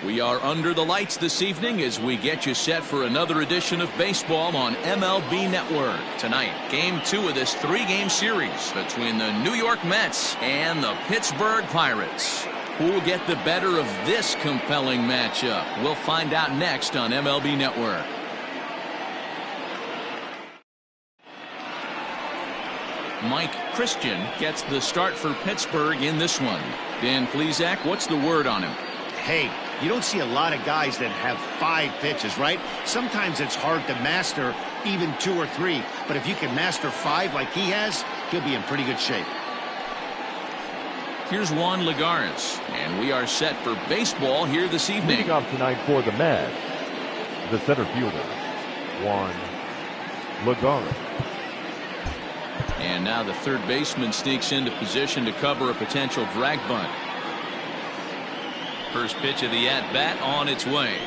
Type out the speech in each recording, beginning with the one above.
We are under the lights this evening as we get you set for another edition of baseball on MLB Network. Tonight, Game 2 of this 3-game series between the New York Mets and the Pittsburgh Pirates. Who will get the better of this compelling matchup? We'll find out next on MLB Network. Mike Christian gets the start for Pittsburgh in this one. Dan Plesac, what's the word on him? Hey, you don't see a lot of guys that have 5 pitches, right? Sometimes it's hard to master even 2 or 3. But if you can master 5 like he has, he'll be in pretty good shape. Here's Juan Lagares, and we are set for baseball here this evening. Leading off tonight for the Mets, the center fielder, Juan Lagares. And now the third baseman sneaks into position to cover a potential drag bunt. First pitch of the at-bat on its way.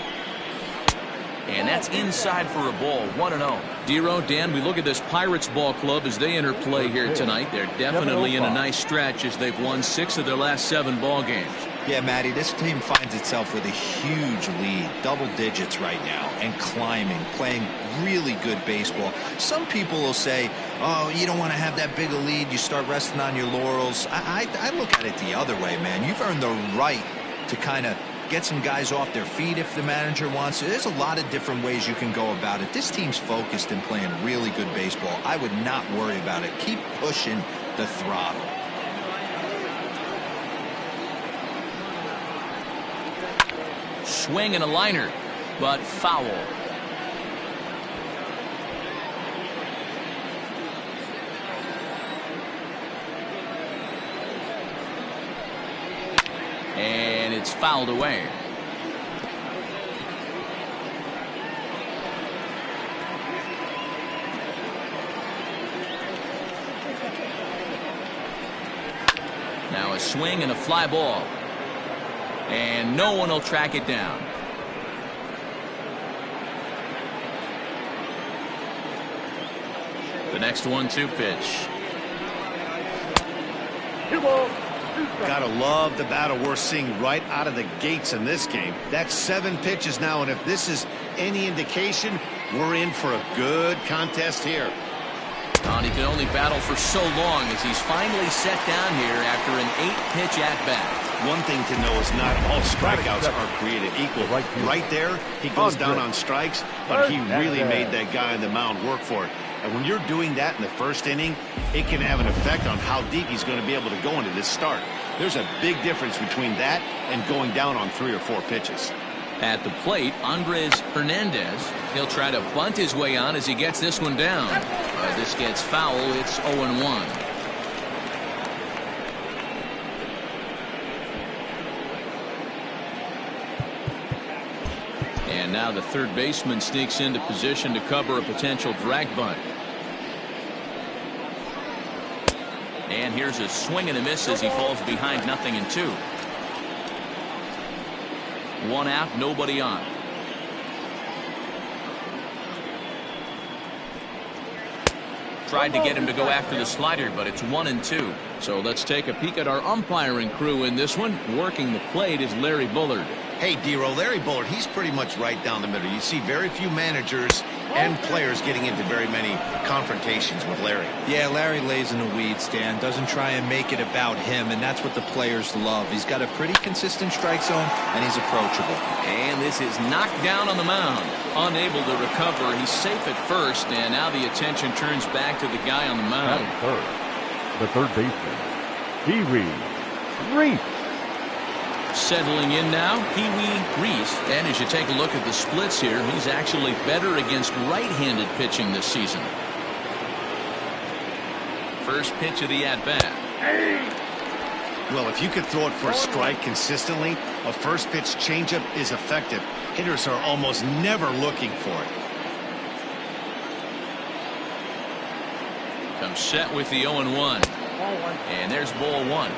And that's inside for a ball, 1-0. Dero, Dan, we look at this Pirates ball club as they enter play here tonight. They're definitely in a nice stretch as they've won 6 of their last 7 ball games. Yeah, Matty, this team finds itself with a huge lead, double digits right now, and climbing, playing really good baseball. Some people will say, oh, you don't want to have that big a lead, you start resting on your laurels. I look at it the other way, man. You've earned the right to kind of get some guys off their feet if the manager wants to. There's a lot of different ways you can go about it. This team's focused and playing really good baseball. I would not worry about it. Keep pushing the throttle. Swing and a liner, but foul. And it's fouled away. Now a swing and a fly ball. And no one will track it down. The next 1-2 pitch. Gotta love the battle we're seeing right out of the gates in this game. That's 7 pitches now, and if this is any indication, we're in for a good contest here. And he can only battle for so long as he's finally set down here after an 8-pitch at-bat. One thing to know is not all strikeouts are created equal. Right there, he goes down on strikes, but he really made that guy on the mound work for it. And when you're doing that in the first inning, it can have an effect on how deep he's going to be able to go into this start. There's a big difference between that and going down on 3 or 4 pitches. At the plate, Andres Hernandez. He'll try to bunt his way on as he gets this one down. This gets foul. It's 0-1. And now the third baseman sneaks into position to cover a potential drag bunt. And here's a swing and a miss as he falls behind 0-2. 1 out, nobody on. Tried to get him to go after the slider, but it's 1-2. So let's take a peek at our umpiring crew in this one. Working the plate is Larry Bullard. Hey, Dero, Larry Bullard, he's pretty much right down the middle. You see very few managers and players getting into very many confrontations with Larry. Yeah, Larry lays in the weeds, Dan. Doesn't try and make it about him, and that's what the players love. He's got a pretty consistent strike zone, and he's approachable. And this is knocked down on the mound. Unable to recover. He's safe at first, and now the attention turns back to the guy on the mound. The third baseman, Pee-wee Reese. Settling in now, Pee-wee Reese. And as you take a look at the splits here, he's actually better against right-handed pitching this season. First pitch of the at-bat. Well, if you could throw it for a strike consistently, a first pitch changeup is effective. Hitters are almost never looking for it. Comes set with the 0-1. And there's ball 1.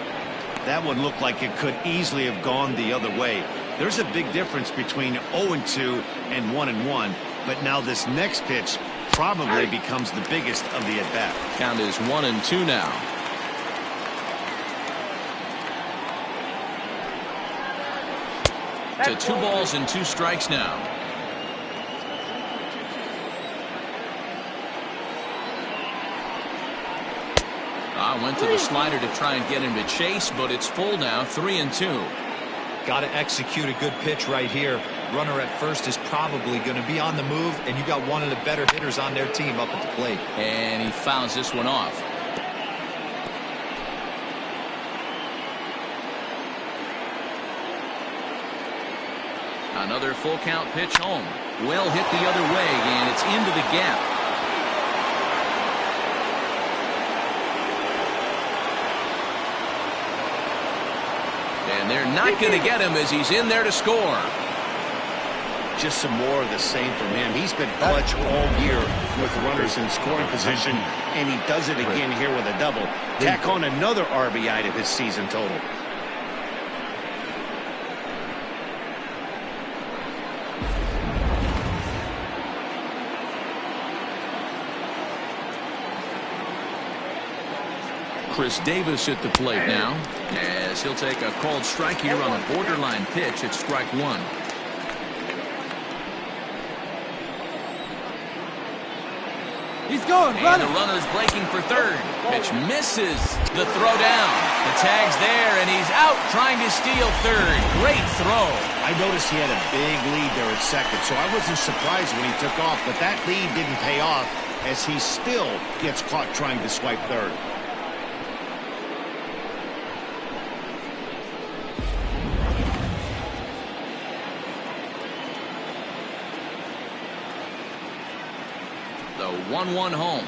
That one looked like it could easily have gone the other way. There's a big difference between 0-2 and 1-1, but now this next pitch probably becomes the biggest of the at-bat. Count is 1-2 now. To 2 balls and 2 strikes now. Went to the slider to try and get him to chase, but it's full now, 3-2. Got to execute a good pitch right here. Runner at first is probably going to be on the move, and you got one of the better hitters on their team up at the plate. And he fouls this one off. Another full count pitch home. Well hit the other way, and it's into the gap. And they're not going to get him as he's in there to score. Just some more of the same from him. He's been clutch all year with runners in scoring position, and he does it again here with a double. Tack on another RBI to his season total. Chris Davis at the plate now, as he'll take a called strike here on a borderline pitch at strike 1. He's going, and the runner's breaking for third. Pitch misses. The throw down. The tag's there, and he's out trying to steal third. Great throw. I noticed he had a big lead there at second, so I wasn't surprised when he took off, but that lead didn't pay off as he still gets caught trying to swipe third. The 1-1 home.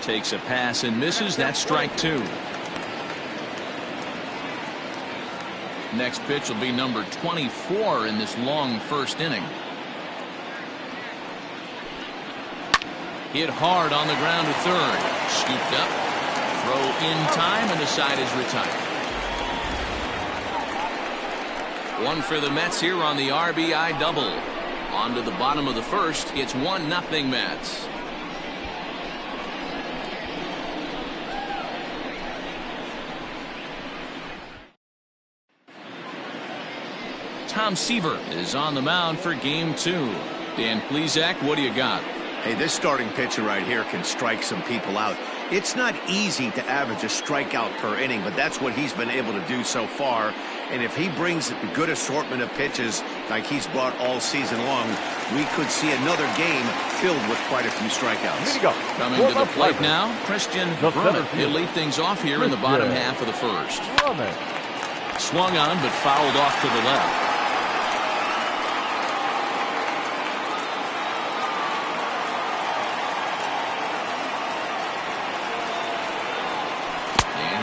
Takes a pass and misses. That's strike 2. Next pitch will be number 24 in this long first inning. Hit hard on the ground to third. Scooped up. Throw in time, and the side is retired. One for the Mets here on the RBI double. On to the bottom of the first. It's 1-0 Mets. Tom Seaver is on the mound for game 2. Dan Plesac, what do you got? Hey, this starting pitcher right here can strike some people out. It's not easy to average a strikeout per inning, but that's what he's been able to do so far. And if he brings a good assortment of pitches like he's brought all season long, we could see another game filled with quite a few strikeouts. Coming to the plate now, Christian Brummett. He'll lead things off here in the bottom half of the first. Swung on, but fouled off to the left.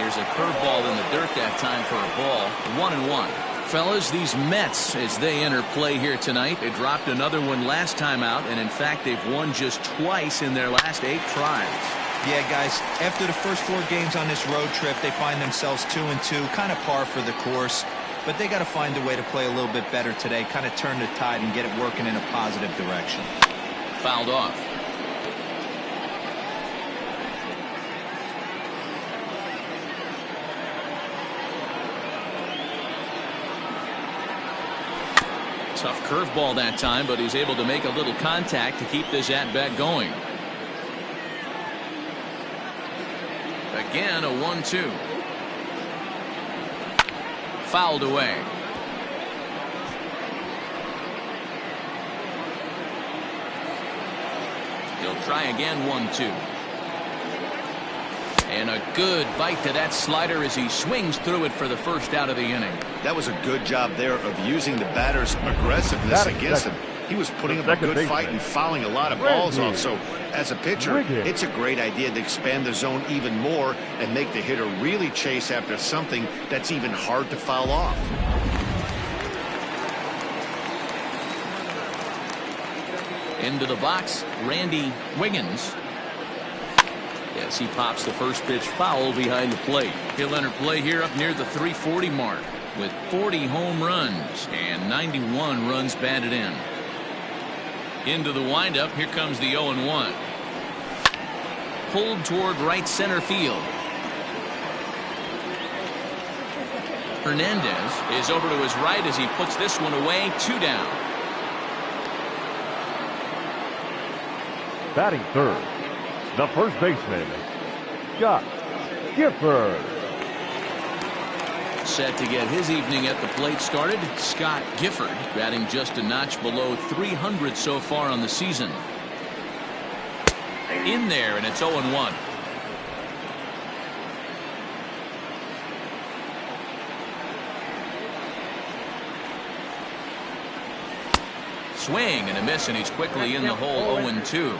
A curveball in the dirt that time for a ball. 1-1. Fellas, these Mets, as they enter play here tonight, they dropped another one last time out, and in fact they've won just twice in their last 8 tries. Yeah, guys, after the first 4 games on this road trip, they find themselves 2-2, kind of par for the course, but they got to find a way to play a little bit better today, kind of turn the tide and get it working in a positive direction. Fouled off. Tough curveball that time, but he's able to make a little contact to keep this at-bat going. Again, a 1-2. Fouled away. He'll try again, 1-2. And a good bite to that slider as he swings through it for the first out of the inning. That was a good job there of using the batter's aggressiveness against him. He was putting up a good fight and fouling a lot of balls off. So as a pitcher, it's a great idea to expand the zone even more and make the hitter really chase after something that's even hard to foul off. Into the box, Randy Wiggins. As he pops the first pitch foul behind the plate. He'll enter play here up near the 340 mark with 40 home runs and 91 runs batted in. Into the windup, here comes the 0-1. Pulled toward right center field. Hernandez is over to his right as he puts this one away. 2 down. Batting third, the first baseman, Scott Gifford. Set to get his evening at the plate started. Scott Gifford batting just a notch below 300 so far on the season. In there, and it's 0-1. Swing and a miss, and he's quickly in the hole. 0-2.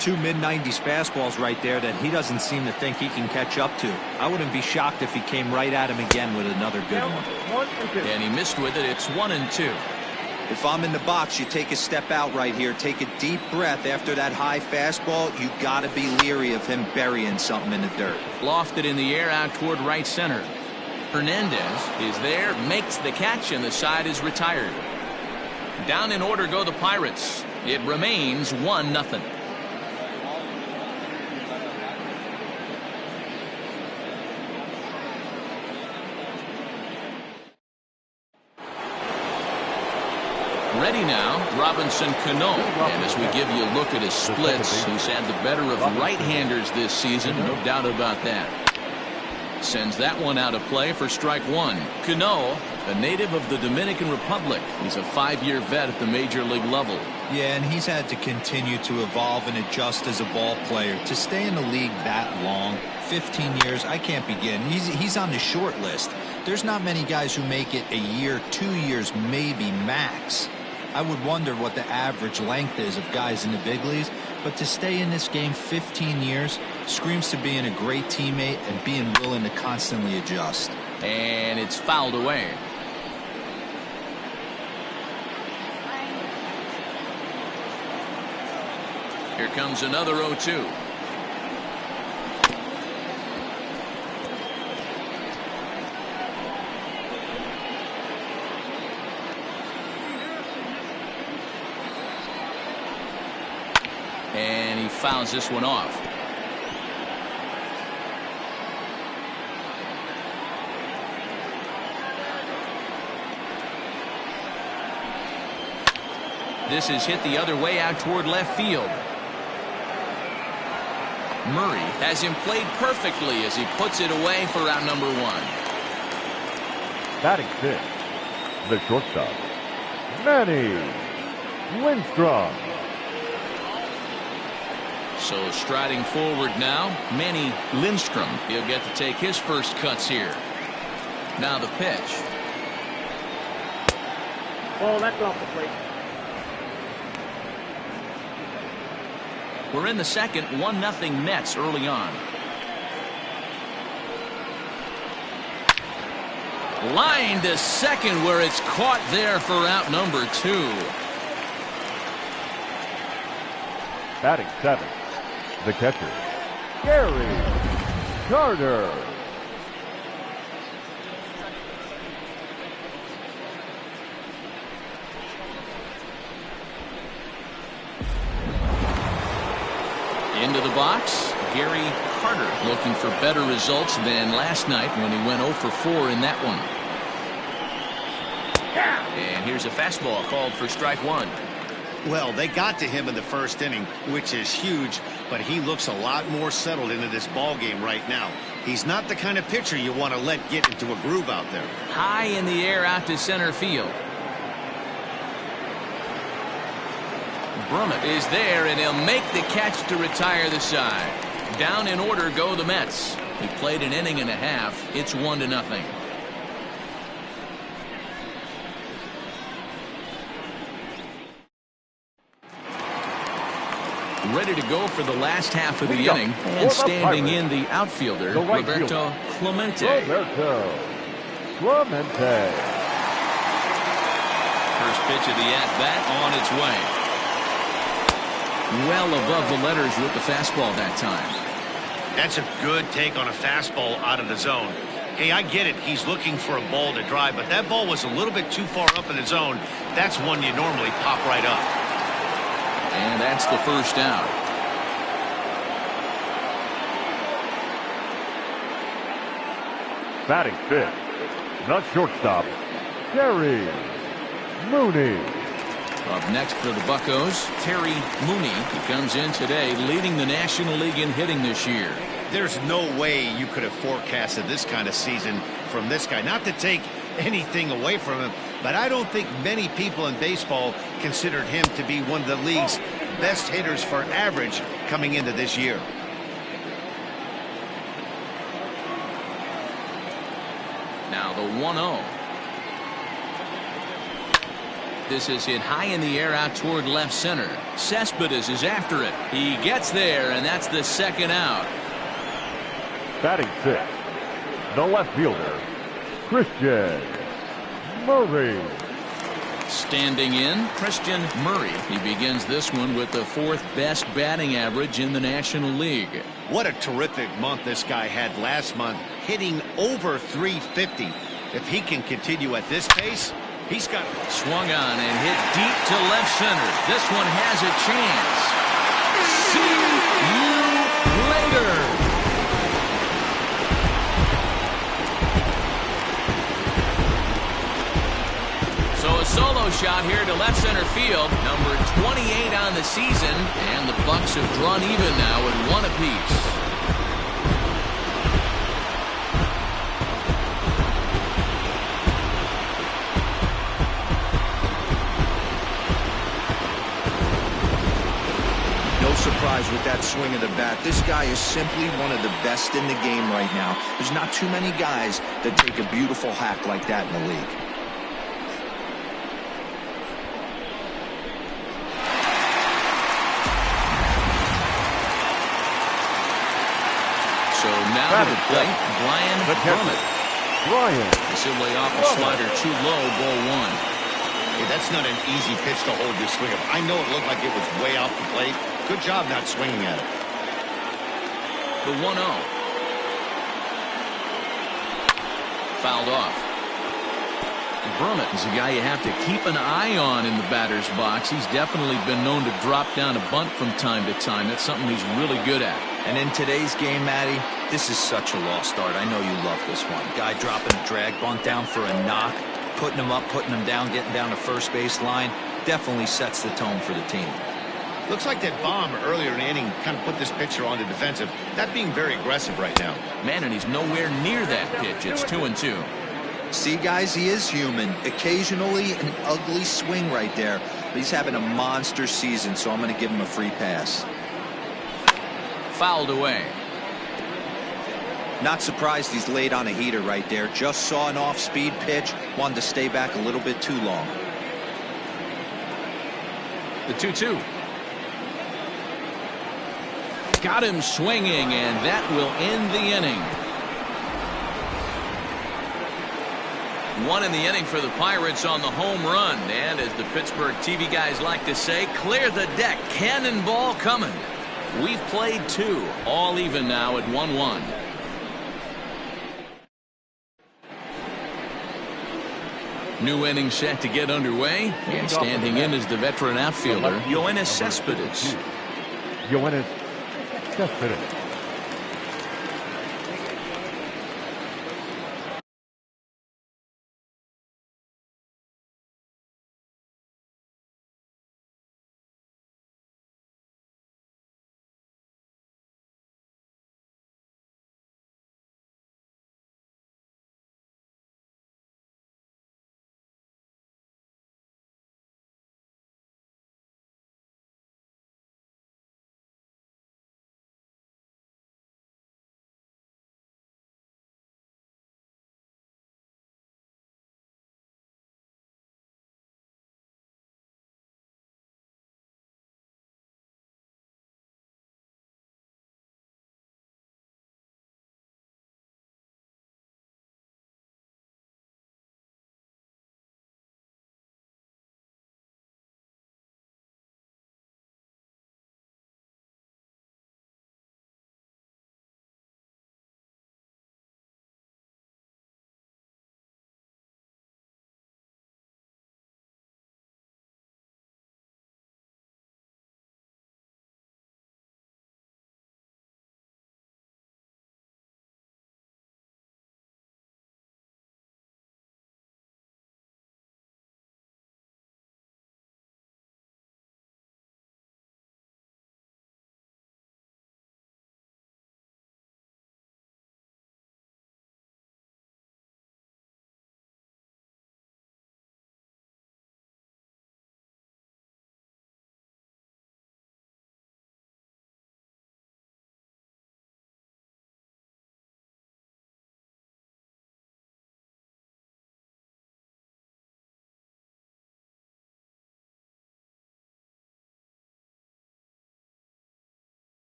2 mid-90s fastballs right there that he doesn't seem to think he can catch up to. I wouldn't be shocked if he came right at him again with another good one. And he missed with it. It's 1-2. If I'm in the box, you take a step out right here. Take a deep breath after that high fastball. You got to be leery of him burying something in the dirt. Lofted in the air out toward right center. Hernandez is there, makes the catch, and the side is retired. Down in order go the Pirates. It remains 1-0. Ready now, Robinson Cano. And as we give you a look at his splits, he's had the better of right-handers this season, no doubt about that. Sends that one out of play for strike 1. Cano, a native of the Dominican Republic. He's a 5-year vet at the major league level. Yeah, and he's had to continue to evolve and adjust as a ball player. To stay in the league that long, 15 years, I can't begin. He's on the short list. There's not many guys who make it a year, 2 years, maybe max. I would wonder what the average length is of guys in the big leagues, but to stay in this game 15 years screams to being a great teammate and being willing to constantly adjust. And it's fouled away. Here comes another 0-2. And he fouls this one off. This is hit the other way out toward left field. Murray has him played perfectly as he puts it away for out number 1. Batting fifth, the shortstop, Manny Lindstrom. So striding forward now, Manny Lindstrom. He'll get to take his first cuts here. Now the pitch. Oh, that's off the plate. We're in the second, 1-0 Mets early on. Line to second where it's caught there for out number 2. Batting seventh, the catcher, Gary Carter. Into the box, Gary Carter looking for better results than last night when he went 0 for 4 in that one. And here's a fastball called for strike 1. Well, they got to him in the first inning, which is huge, but he looks a lot more settled into this ball game right now. He's not the kind of pitcher you want to let get into a groove out there. High in the air out to center field. Brummett is there, and he'll make the catch to retire the side. Down in order go the Mets. He played an inning and a half. It's 1-0. Ready to go for the last half of the inning, and standing in the outfielder, Roberto Clemente. First pitch of the at-bat on its way. Well above the letters with the fastball that time. That's a good take on a fastball out of the zone. Hey, I get it. He's looking for a ball to drive, but that ball was a little bit too far up in the zone. That's one you normally pop right up. And that's the first out. Batting fifth, The shortstop, Terry Mooney. Up next for the Buccos, Terry Mooney. He comes in today leading the National League in hitting this year. There's no way you could have forecasted this kind of season from this guy. Not to take anything away from him, but I don't think many people in baseball considered him to be one of the league's best hitters for average coming into this year. Now the 1-0. This is hit high in the air out toward left center. Cespedes is after it. He gets there, and that's the second out. Batting sixth, the left fielder, Christian Murray. Standing in, Christian Murray. He begins this one with the fourth best batting average in the National League. What a terrific month this guy had last month, hitting over 350. If he can continue at this pace, he's got swung on and hit deep to left center. This one has a chance. See you later. So a solo shot here to left center field, number 28 on the season, and the Bucs have drawn even now at 1 apiece. Surprise with that swing of the bat. This guy is simply one of the best in the game right now. There's not too many guys that take a beautiful hack like that in the league. So now to the plate, Brian Brummett. This will lay off a slider too low, ball 1. Hey, that's not an easy pitch to hold your swing of. I know it looked like it was way off the plate. Good job not swinging at it. The 1-0. Fouled off. Brummett is a guy you have to keep an eye on in the batter's box. He's definitely been known to drop down a bunt from time to time. That's something he's really good at. And in today's game, Matty, this is such a lost start. I know you love this one. Guy dropping a drag bunt down for a knock, putting him up, putting him down, getting down to first base line. Definitely sets the tone for the team. Looks like that bomb earlier in the inning kind of put this pitcher on the defensive. Not being very aggressive right now. Man, and he's nowhere near that pitch. It's 2-2. See, guys, he is human. Occasionally an ugly swing right there. But he's having a monster season, so I'm going to give him a free pass. Fouled away. Not surprised he's laid on a heater right there. Just saw an off-speed pitch. Wanted to stay back a little bit too long. The 2-2. Got him swinging, and that will end the inning. 1 in the inning for the Pirates on the home run. And as the Pittsburgh TV guys like to say, clear the deck. Cannonball coming. We've played 2. All even now at 1-1. New inning set to get underway. And standing in is the veteran outfielder, Yoenis Cespedes. Yoenis Cespedes.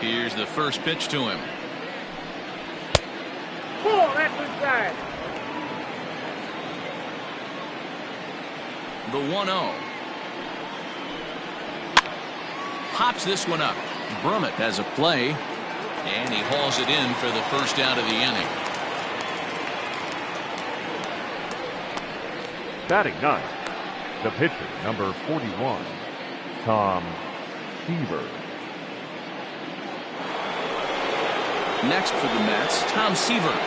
Here's the first pitch to him. Oh, that's inside. The 1-0. Pops this one up. Brummett has a play, and he hauls it in for the first out of the inning. Batting ninth, the pitcher, number 41, Tom Seaver. Next for the Mets, Tom Seaver.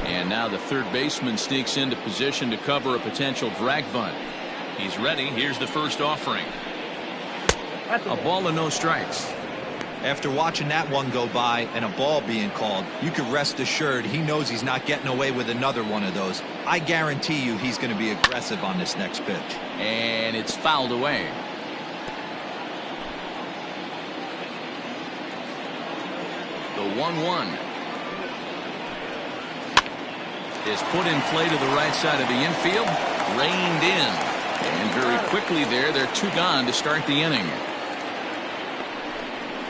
And now the third baseman sneaks into position to cover a potential drag bunt. He's ready. Here's the first offering. A ball and no strikes. After watching that one go by and a ball being called, you can rest assured he knows he's not getting away with another one of those. I guarantee you he's going to be aggressive on this next pitch. And it's fouled away. The 1-1 is put in play to the right side of the infield, reined in, and very quickly they're two gone to start the inning.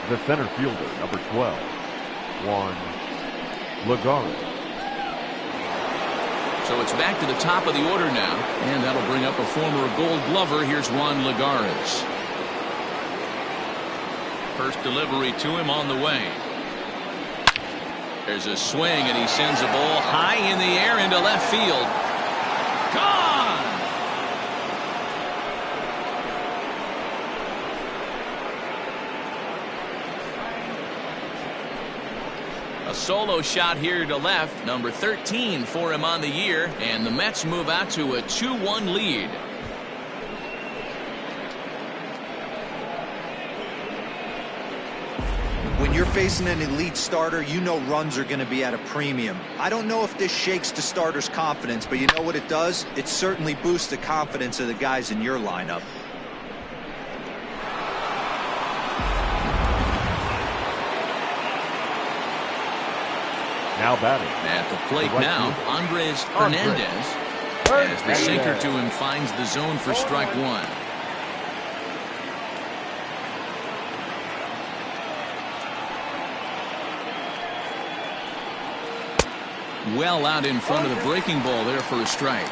The center fielder, number 12, Juan Lagares. So it's back to the top of the order now, and that'll bring up a former Gold Glover. Here's Juan Lagares. First delivery to him on the way. There's a swing, and he sends a ball high in the air into left field. Gone! A solo shot here to left, number 13 for him on the year, and the Mets move out to a 2-1 lead. When you're facing an elite starter, you know runs are going to be at a premium. I don't know if this shakes the starter's confidence, but you know what it does? It certainly boosts the confidence of the guys in your lineup. Now batting. At the plate right now, fielder, Andres Hernandez. As the sinker to him finds the zone for strike one. Well out in front of the breaking ball there for a strike.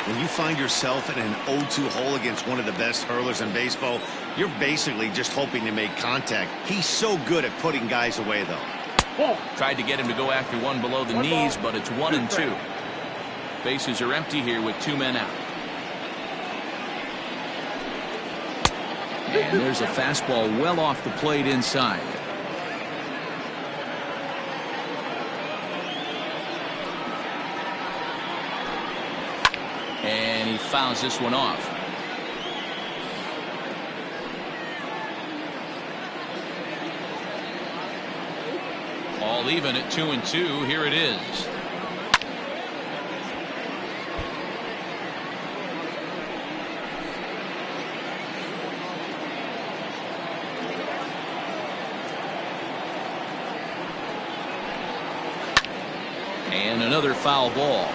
When you find yourself in an 0-2 hole against one of the best hurlers in baseball, you're basically just hoping to make contact. He's so good at putting guys away, though. Tried to get him to go after one below the knees, but it's 1-2. Bases are empty here with two men out. And there's a fastball well off the plate inside. And he fouls this one off. All even at 2-2. Here it is. And another foul ball.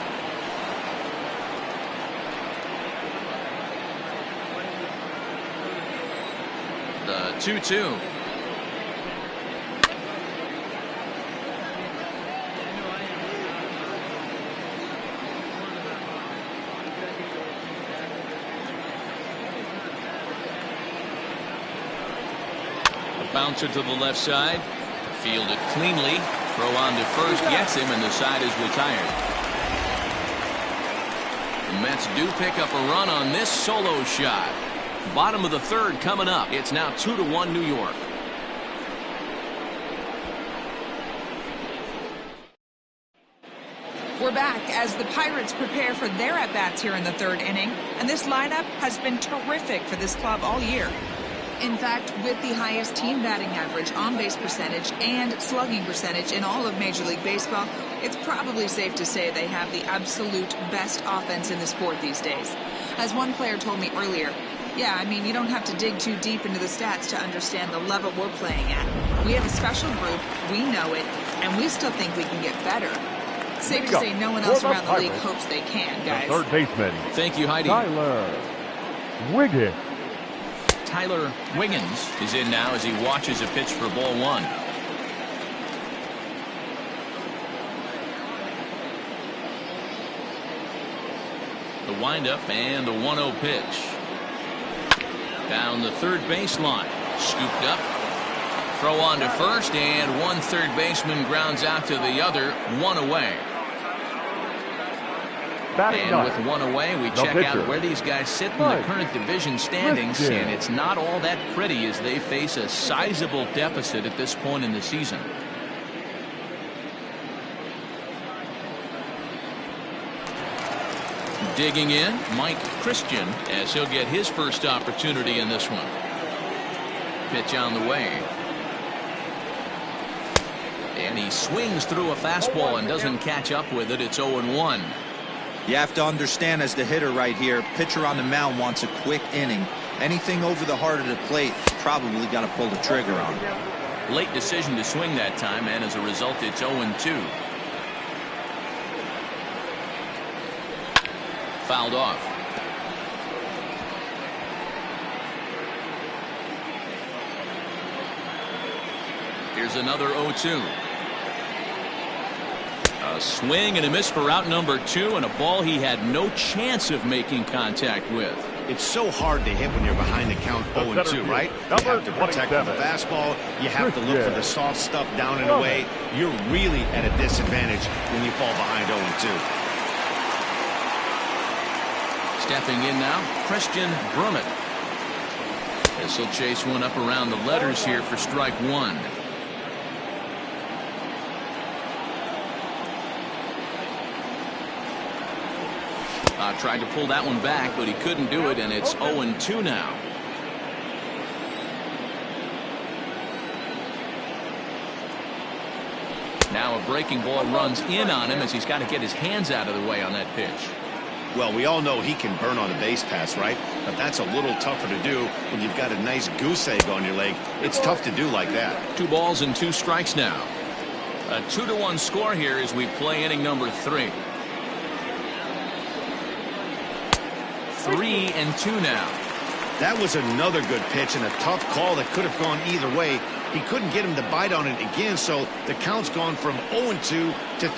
The 2-2. Bouncer to the left side. Fielded cleanly. Throw on to first. Gets him, and the side is retired. The Mets do pick up a run on this solo shot. Bottom of the third coming up. It's now 2-1 New York. We're back as the Pirates prepare for their at-bats here in the third inning. And this lineup has been terrific for this club all year. In fact, with the highest team batting average, on-base percentage, and slugging percentage in all of Major League Baseball, it's probably safe to say they have the absolute best offense in the sport these days. As one player told me earlier, yeah, I mean, you don't have to dig too deep into the stats to understand the level we're playing at. We have a special group, we know it, and we still think we can get better. Safe to say no one else around the league hopes they can, guys. The third baseman. Thank you, Heidi. Tyler Wiggins. Tyler Wiggins is in now as he watches a pitch for ball one. The windup and the 1-0 pitch. Down the third baseline. Scooped up. Throw on to first, and one third baseman grounds out to the other. One away. And with one away, we check out where these guys sit in the current division standings, and it's not all that pretty as they face a sizable deficit at this point in the season. Digging in, Mike Christian, as he'll get his first opportunity in this one. Pitch on the way. And he swings through a fastball and doesn't catch up with it. It's 0-1. You have to understand, as the hitter right here, pitcher on the mound wants a quick inning. Anything over the heart of the plate, probably got to pull the trigger on. Late decision to swing that time, and as a result, it's 0-2. Fouled off. Here's another 0-2. A swing and a miss for out number 2, and a ball he had no chance of making contact with. It's so hard to hit when you're behind the count 0-2, right? You have to protect the fastball. You have to look for the soft stuff down and away. You're really at a disadvantage when you fall behind 0-2. Stepping in now, Christian Brummett. This will chase one up around the letters here for strike one. Tried to pull that one back, but he couldn't do it, and it's 0-2 now. Now a breaking ball runs in on him as he's got to get his hands out of the way on that pitch. Well, we all know he can burn on a base pass, right? But that's a little tougher to do when you've got a nice goose egg on your leg. It's tough to do like that. 2 balls and 2 strikes now. A 2-1 score here as we play inning number 3. 3-2 now. That was another good pitch and a tough call that could have gone either way. He couldn't get him to bite on it again, so the count's gone from 0-2 to 3-2.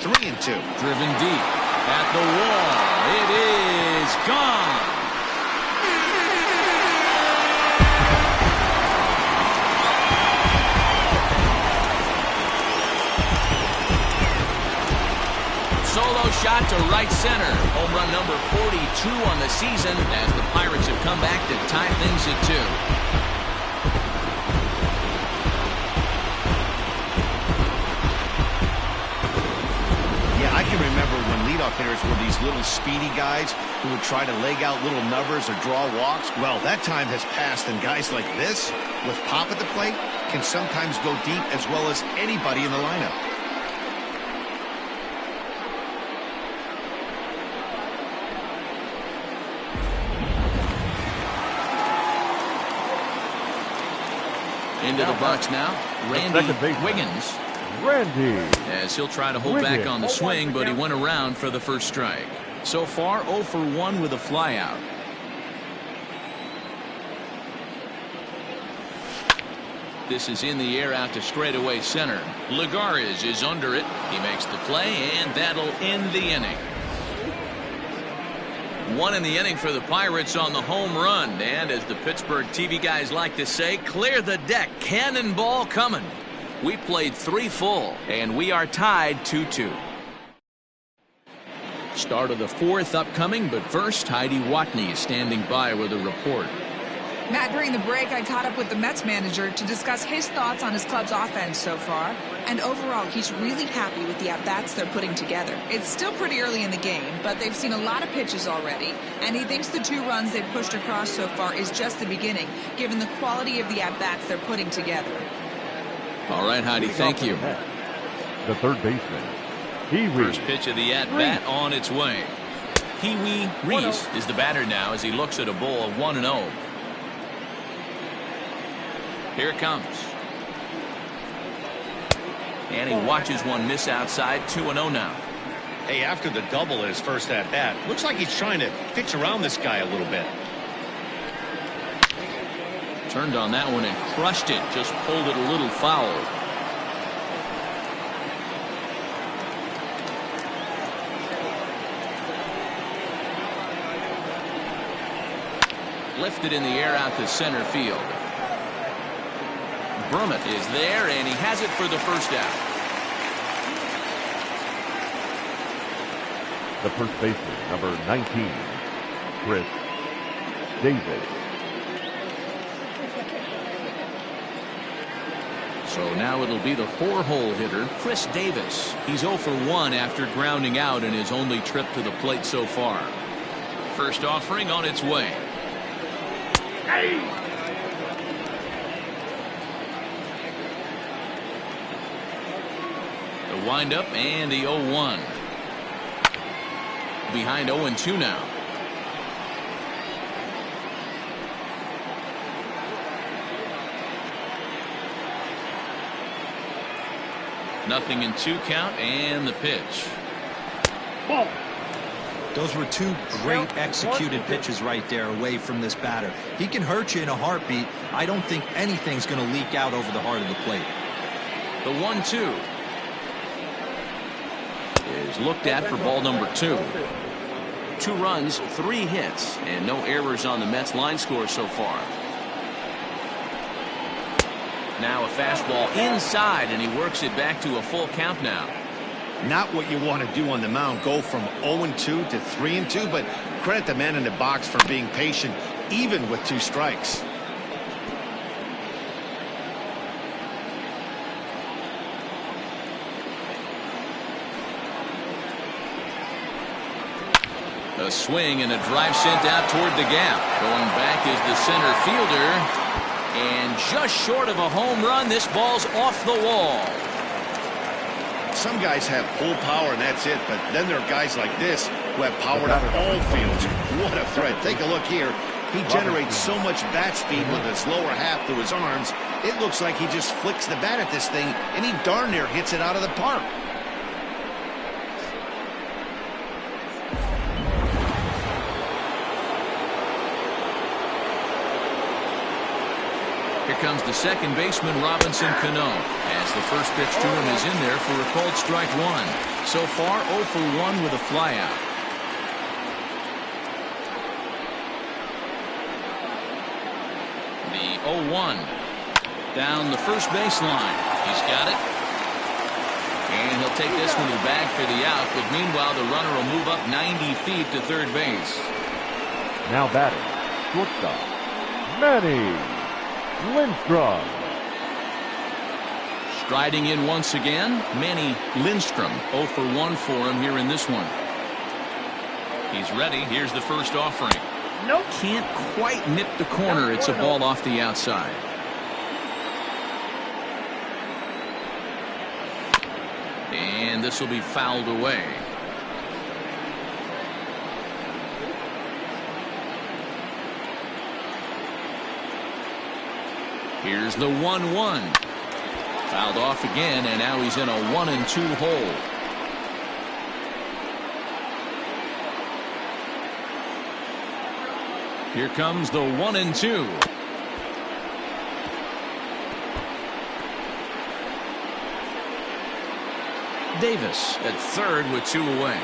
Driven deep at the wall. It is gone. Solo shot to right center. Home run number 42 on the season as the Pirates have come back to tie things at 2. Yeah, I can remember when leadoff hitters were these little speedy guys who would try to leg out little numbers or draw walks. Well, that time has passed, and guys like this, with pop at the plate, can sometimes go deep as well as anybody in the lineup. Into the box now, Randy Wiggins. As he'll try to hold back on the swing, but he went around for the first strike. So far, 0 for 1 with a flyout. This is in the air out to straightaway center. Lagares is under it. He makes the play, and that'll end the inning. 1 in the inning for the Pirates on the home run. And as the Pittsburgh TV guys like to say, clear the deck. Cannonball coming. We played 3 full, and we are tied 2-2. Start of the 4th upcoming, but first, Heidi Watney is standing by with a report. Matt, during the break, I caught up with the Mets manager to discuss his thoughts on his club's offense so far. And overall, he's really happy with the at-bats they're putting together. It's still pretty early in the game, but they've seen a lot of pitches already. And he thinks the 2 runs they've pushed across so far is just the beginning, given the quality of the at-bats they're putting together. All right, Heidi, thank you. The third baseman, Pee-wee. First pitch of the at-bat on its way. Pee-wee Reese is the batter now as he looks at a ball of 1-0. Here it comes. And he watches one miss outside. 2-0 now. Hey, after the double in his first at-bat, looks like he's trying to pitch around this guy a little bit. Turned on that one and crushed it. Just pulled it a little foul. Lifted in the air out to center field. Brummett is there, and he has it for the first out. The first baseman, number 19, Chris Davis. So now it'll be the 4-hole hitter, Chris Davis. He's 0 for 1 after grounding out in his only trip to the plate so far. First offering on its way. The windup and the 0-1. Behind 0-2 now. Nothing in 2 count and the pitch. Ball. Those were 2 great executed pitches right there away from this batter. He can hurt you in a heartbeat. I don't think anything's going to leak out over the heart of the plate. The 1-2 is looked at for ball number 2. 2 runs, 3 hits, and no errors on the Mets line score so far. Now a fastball inside, and he works it back to a full count now. Not what you want to do on the mound, go from 0-2 to 3-2, but credit the man in the box for being patient, even with 2 strikes. A swing and a drive sent out toward the gap. Going back is the center fielder. And just short of a home run, this ball's off the wall. Some guys have pull power and that's it, but then there are guys like this who have power to all fields. What a threat. Take a look here. He generates so much bat speed with his lower half to his arms. It looks like he just flicks the bat at this thing, and he darn near hits it out of the park. Here comes the second baseman, Robinson Cano, as the first pitch to him is in there for a called strike 1. So far, 0 for 1 with a flyout. The 0-1 down the first baseline. He's got it. And he'll take this one to the bag for the out, but meanwhile the runner will move up 90 feet to third base. Now batting, shortstop, Manny Lindstrom. Striding in once again, Manny Lindstrom. 0 for 1 for him here in this one. He's ready. Here's the first offering. Nope. Can't quite nip the corner. It's a ball off the outside. And this will be fouled away. Here's the 1-1. Fouled off again, and now he's in a 1-2 hole. Here comes the 1-2. Davis at third with 2 away.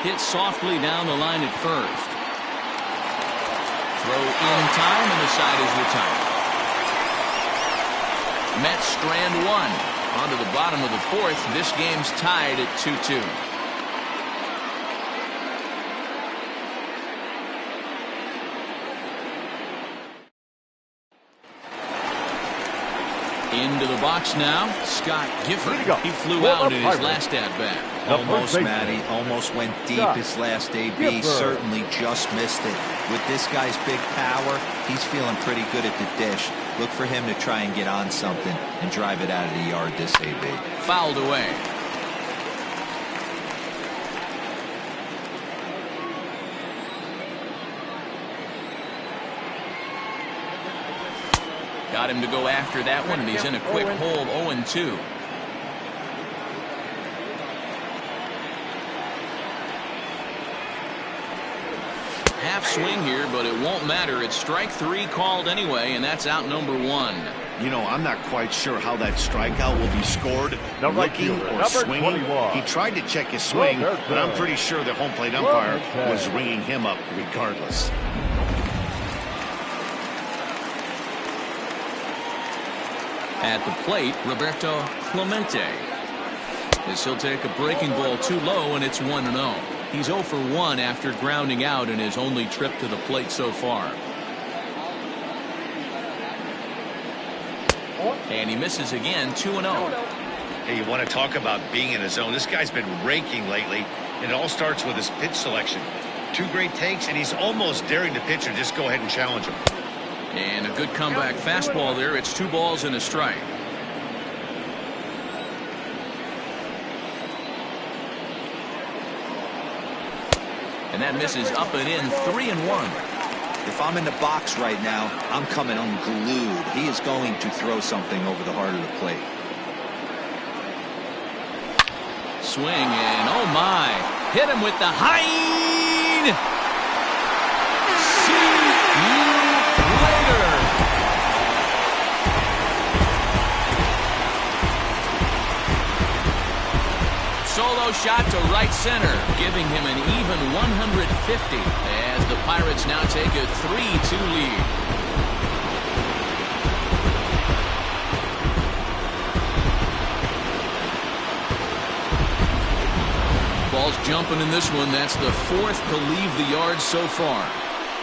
Hit softly down the line at first. Throw in time, and the side is retired. Mets strand 1. On to the bottom of the 4th. This game's tied at 2-2. Into the box now, Scott Gifford. He flew out in his last at-bat. Almost, Matty. Almost went deep his last AB. Certainly just missed it. With this guy's big power, he's feeling pretty good at the dish. Look for him to try and get on something and drive it out of the yard this AB. Fouled away. Got him to go after that one, and he's in a quick hole, 0-2. half swing here, but it won't matter. It's strike 3 called anyway, and that's out number 1. You know, I'm not quite sure how that strikeout will be scored, looking or swinging. 21. He tried to check his swing, but I'm pretty sure the home plate umpire was ringing him up regardless. At the plate, Roberto Clemente. As he'll take a breaking ball too low, and it's 1-0. He's 0 for 1 after grounding out in his only trip to the plate so far. And he misses again, 2-0. Hey, you want to talk about being in his zone? This guy's been raking lately, and it all starts with his pitch selection. 2 great takes, and he's almost daring the pitcher just go ahead and challenge him. And a good comeback fastball there. It's 2 balls and a strike. And that misses up and in, 3-1. If I'm in the box right now, I'm coming unglued. He is going to throw something over the heart of the plate. Swing and oh my, hit him with the Hein. See you later. Solo shot to right center, giving him an even 150 as the Pirates now take a 3-2 lead. Ball's jumping in this one. That's the 4th to leave the yard so far.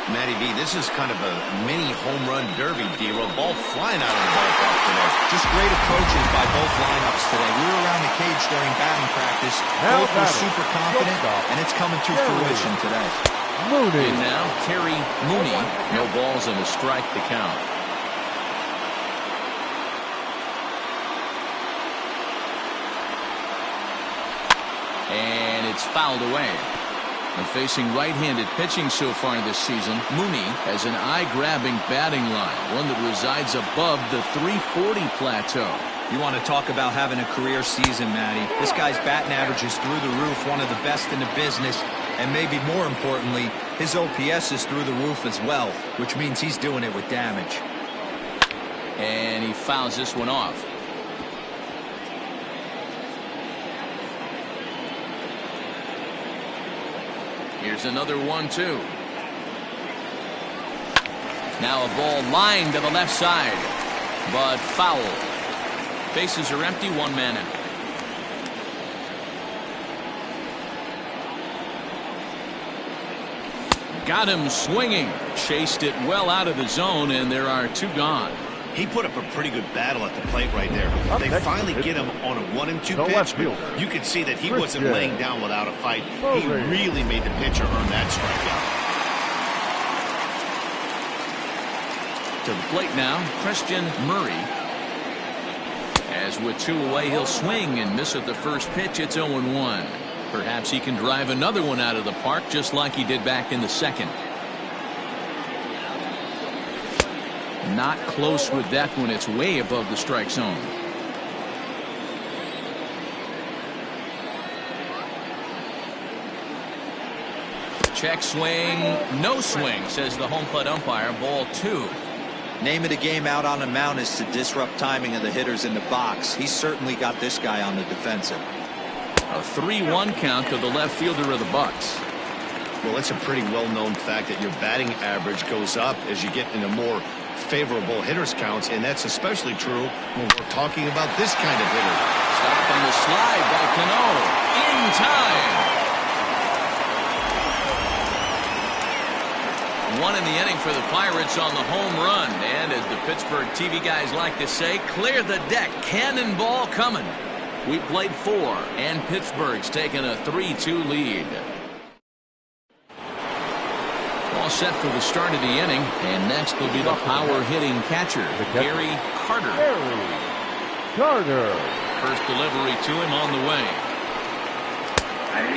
Matty V, this is kind of a mini home run derby, D-Roll. Ball flying out of the ballpark today. Just great approaches by both lineups today. We were around the cage during batting practice. Both were super confident, and it's coming to fruition today. And now Terry Mooney. No balls and a strike to count. And it's fouled away. And facing right-handed pitching so far this season, Mooney has an eye-grabbing batting line, one that resides above the 340 plateau. You want to talk about having a career season, Matty. This guy's batting average is through the roof, one of the best in the business, and maybe more importantly, his OPS is through the roof as well, which means he's doing it with damage. And he fouls this one off. Here's another 1-2. Now a ball lined to the left side, but foul. Bases are empty, 1 man out. Got him swinging. Chased it well out of the zone, and there are 2 gone. He put up a pretty good battle at the plate right there. They finally get him on a 1-2 pitch, but you could see that he wasn't laying down without a fight. He really made the pitcher earn that strikeout. To the plate now, Christian Murray. As with 2 away, he'll swing and miss at the first pitch. It's 0-1. Perhaps he can drive another one out of the park just like he did back in the second. Not close with that one. It's way above the strike zone. Check swing, no swing, says the home plate umpire. Ball 2. Name of the game out on the mound is to disrupt timing of the hitters in the box. He's certainly got this guy on the defensive. A 3-1 count to the left fielder of the Bucks. Well, it's a pretty well-known fact that your batting average goes up as you get into more favorable hitters counts, and that's especially true when we're talking about this kind of hitter. Stop on the slide by Cano. In time. 1 in the inning for the Pirates on the home run. And as the Pittsburgh TV guys like to say, clear the deck. Cannonball coming. We played 4, and Pittsburgh's taken a 3-2 lead. All set for the start of the inning, and next will be the power-hitting catcher, Gary Carter. First delivery to him on the way.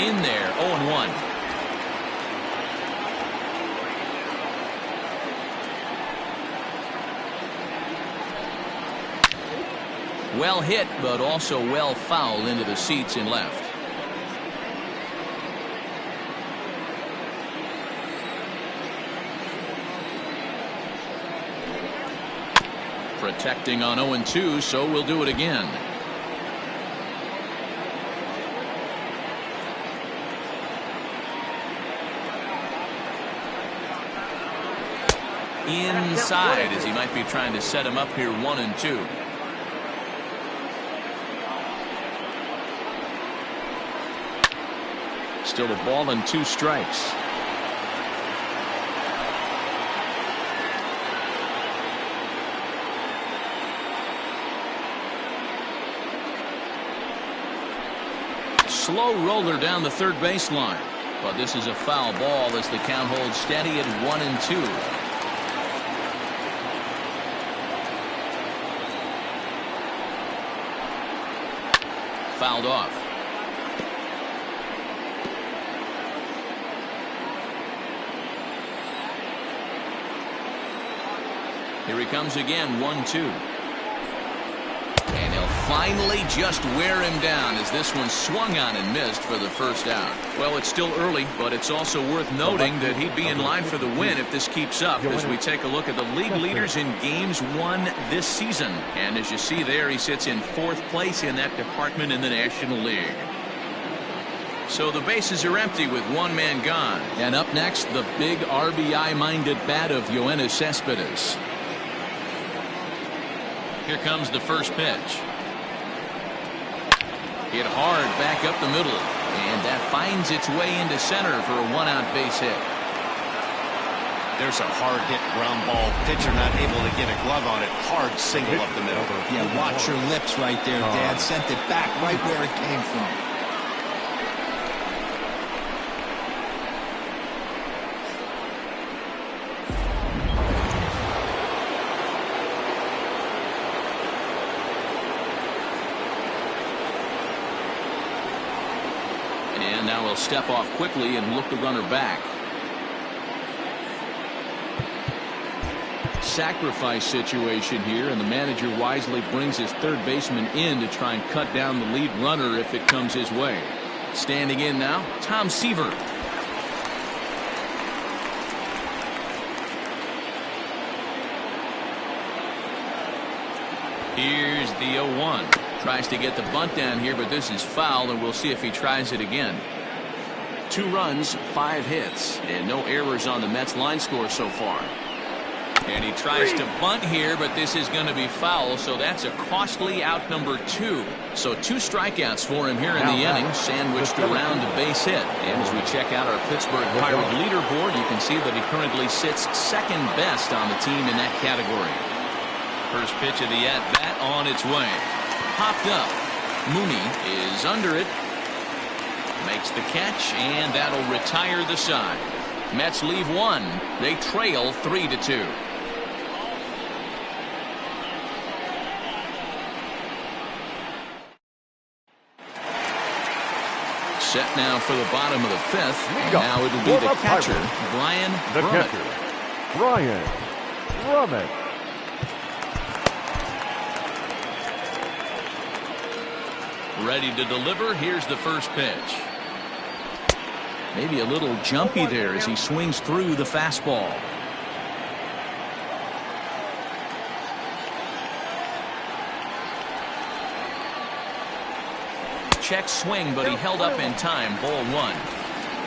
In there, 0-1. Well hit, but also well fouled into the seats in left. Protecting on 0-2, so we'll do it again. Inside, as he might be trying to set him up here 1-2. Still a ball and 2 strikes. Slow roller down the third baseline, but this is a foul ball as the count holds steady at 1-2. Fouled off. Here he comes again, 1-2. And he'll finally just wear him down as this one swung on and missed for the first out. Well, it's still early, but it's also worth noting that he'd be in line for the win if this keeps up as we take a look at the league leaders in games won this season. And as you see there, he sits in 4th place in that department in the National League. So the bases are empty with 1 man gone. And up next, the big RBI-minded bat of Yoenis Cespedes. Here comes the first pitch. Hit hard back up the middle, and that finds its way into center for a 1-out base hit. There's a hard hit ground ball. Pitcher not able to get a glove on it. Hard single up the middle. Yeah, watch your lips right there, Dad. Sent it back right where it came from. And now he'll step off quickly and look the runner back. Sacrifice situation here, and the manager wisely brings his third baseman in to try and cut down the lead runner if it comes his way. Standing in now, Tom Seaver. Here's the 0-1. Tries to get the bunt down here, but this is foul, and we'll see if he tries it again. 2 runs, 5 hits, and no errors on the Mets line score so far. And he tries to bunt here, but this is going to be foul, so that's a costly out number 2. So 2 strikeouts for him here in the inning, sandwiched around a base hit. And as we check out our Pittsburgh Pirate leaderboard, you can see that he currently sits 2nd best on the team in that category. First pitch of the at-bat on its way. Popped up. Mooney is under it. Makes the catch, and that'll retire the side. Mets leave 1. They trail 3-2. Set now for the bottom of the 5th. And now it'll be the catcher, Brian Brummett. Ready to deliver. Here's the first pitch. Maybe a little jumpy there as he swings through the fastball. Check swing, but he held up in time. Ball 1.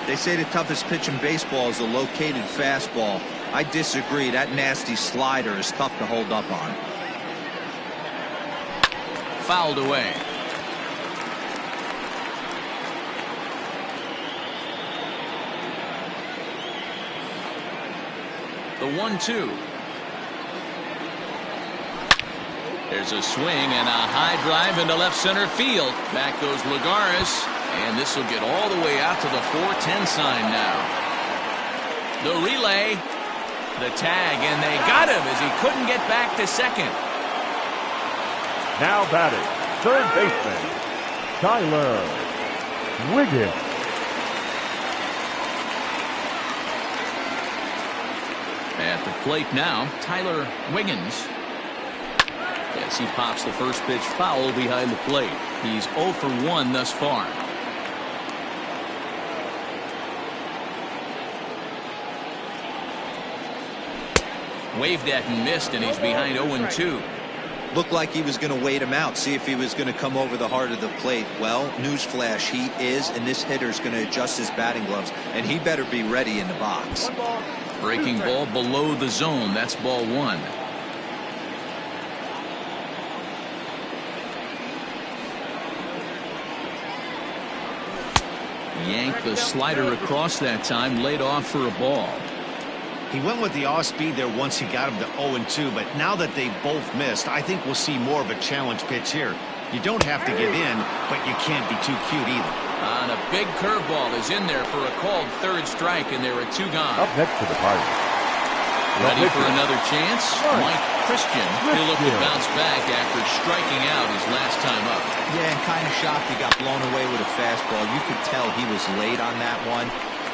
They say the toughest pitch in baseball is a located fastball. I disagree. That nasty slider is tough to hold up on. Fouled away. The 1-2. There's a swing and a high drive into left center field. Back goes Lagares, and this will get all the way out to the 4-10 sign now. The relay, the tag, and they got him as he couldn't get back to second. Now batting, third baseman, Tyler Wiggins. At the plate now, Tyler Wiggins. As he pops the first pitch foul behind the plate. He's 0 for 1 thus far. Waved at and missed, and he's behind 0-2. Looked like he was going to wait him out, see if he was going to come over the heart of the plate. Well, newsflash, he is, and this hitter's going to adjust his batting gloves, and he better be ready in the box. Breaking ball below the zone. That's ball one. Yanked the slider across that time, laid off for a ball. He went with the off speed there once he got him to 0-2, but now that they both missed, I think we'll see more of a challenge pitch here. You don't have to give in, but you can't be too cute either. And a big curveball is in there for a called third strike, and there are two gone. Up next to the Pirates. Ready for another chance? Mike Christian. He'll look to bounce back after striking out his last time up. Yeah, and kind of shocked he got blown away with a fastball. You could tell he was late on that one,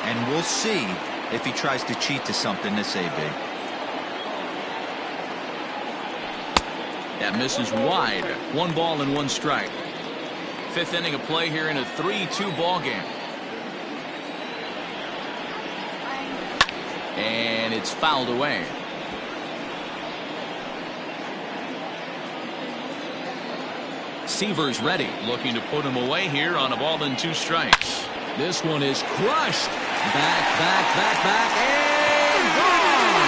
and we'll see if he tries to cheat to something this AB. That misses wide. 1 ball and 1 strike. 5th inning of play here in a 3-2 ball game. And it's fouled away. Seaver's ready, looking to put him away here on a ball and 2 strikes. This one is crushed. Back, and gone!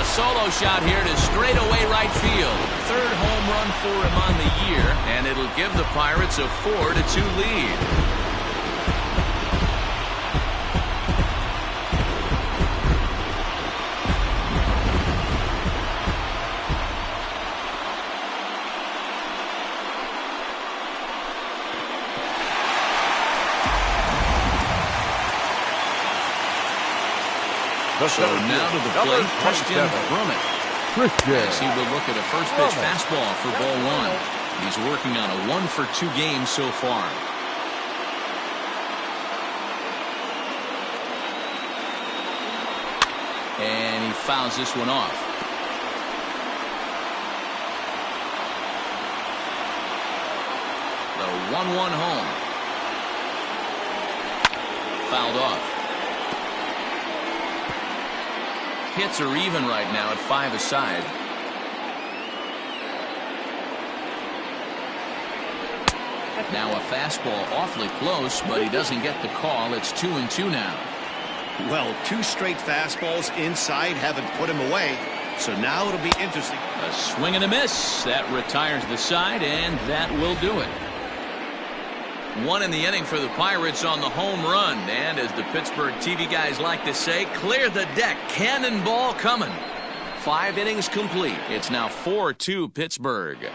A solo shot here to straightaway right field. 3rd home run for him on the year, and it'll give the Pirates a 4-2 lead. So now to the plate, Christian Brummett. As he will look at a first pitch fastball for ball 1. He's working on a 1-for-2 game so far. And he fouls this one off. The 1-1 home. Fouled off. Hits are even right now at 5 aside. Now a fastball awfully close, but he doesn't get the call. It's 2-2 now. Well, 2 straight fastballs inside haven't put him away, so now it'll be interesting. A swing and a miss. That retires the side, and that will do it. 1 in the inning for the Pirates on the home run, and as the Pittsburgh TV guys like to say, clear the deck, cannonball coming. 5 innings complete. It's now 4-2 Pittsburgh.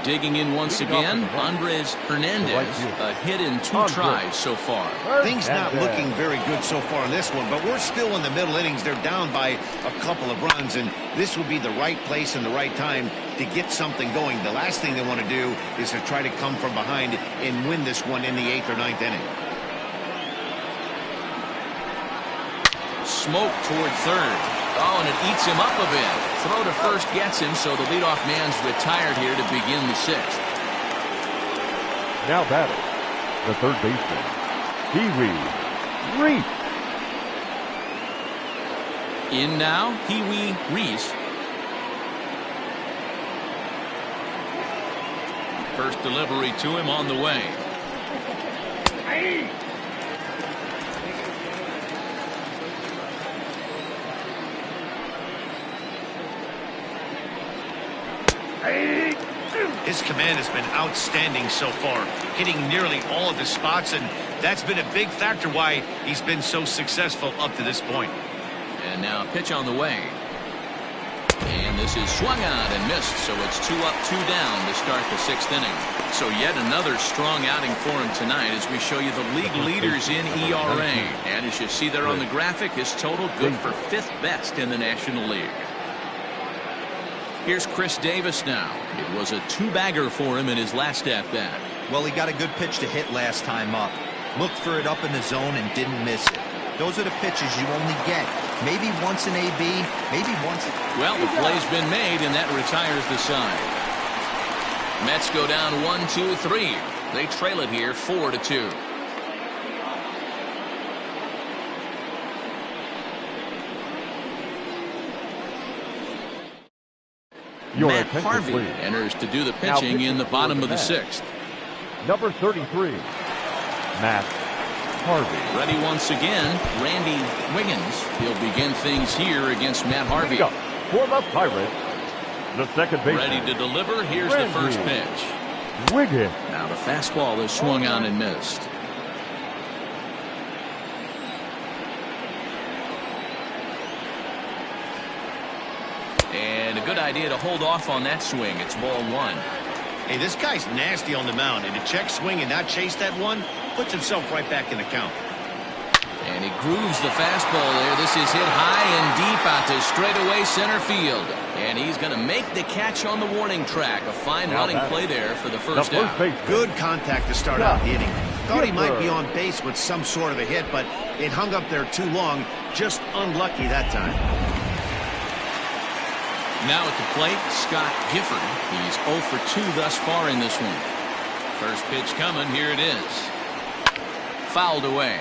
Digging in once again, Andres Hernandez, a hit in 2 tries so far. Things not looking very good so far in this one, but we're still in the middle innings. They're down by a couple of runs, and this would be the right place and the right time to get something going. The last thing they want to do is to try to come from behind and win this one in the 8th or 9th inning. Smoke toward 3rd. Oh, and it eats him up a bit. Throw to first gets him, so the leadoff man's retired here to begin the 6th. Now batting, the 3rd baseman, Pee-wee Reese. In now, Pee-wee Reese. First delivery to him on the way. His command has been outstanding so far, hitting nearly all of his spots, and that's been a big factor why he's been so successful up to this point. And now a pitch on the way. And this is swung out and missed, so it's 2 up, 2 down to start the 6th inning. So yet another strong outing for him tonight as we show you the league leaders in ERA. And as you see there on the graphic, his total good for 5th best in the National League. Here's Chris Davis now. It was a 2-bagger for him in his last at-bat. Well, he got a good pitch to hit last time up. Looked for it up in the zone and didn't miss it. Those are the pitches you only get. Maybe once in AB, maybe once. Well, the play's been made, and that retires the side. Mets go down 1-2-3. They trail it here 4-2. Your Matt attention, Harvey please. enters to do the Now pitching in the pitching bottom for of the the 6th. Number 33, Matt Harvey. Ready once again, Randy Wiggins. He'll begin things here against Matt Harvey. Up for the Pirates, the second baseman. Ready to deliver. Here's Randy the first pitch. Wiggins. Now the fastball is swung on and missed. And a good idea to hold off on that swing. It's ball 1. Hey, this guy's nasty on the mound, and to check swing and not chase that one puts himself right back in the count. And he grooves the fastball there. This is hit high and deep out to straightaway center field. And he's going to make the catch on the warning track. A fine running play there for the first out. Good contact to start out the inning. Thought he might be on base with some sort of a hit, but it hung up there too long. Just unlucky that time. Now at the plate, Scott Gifford. He's 0 for 2 thus far in this one. First pitch coming. Here it is. Fouled away.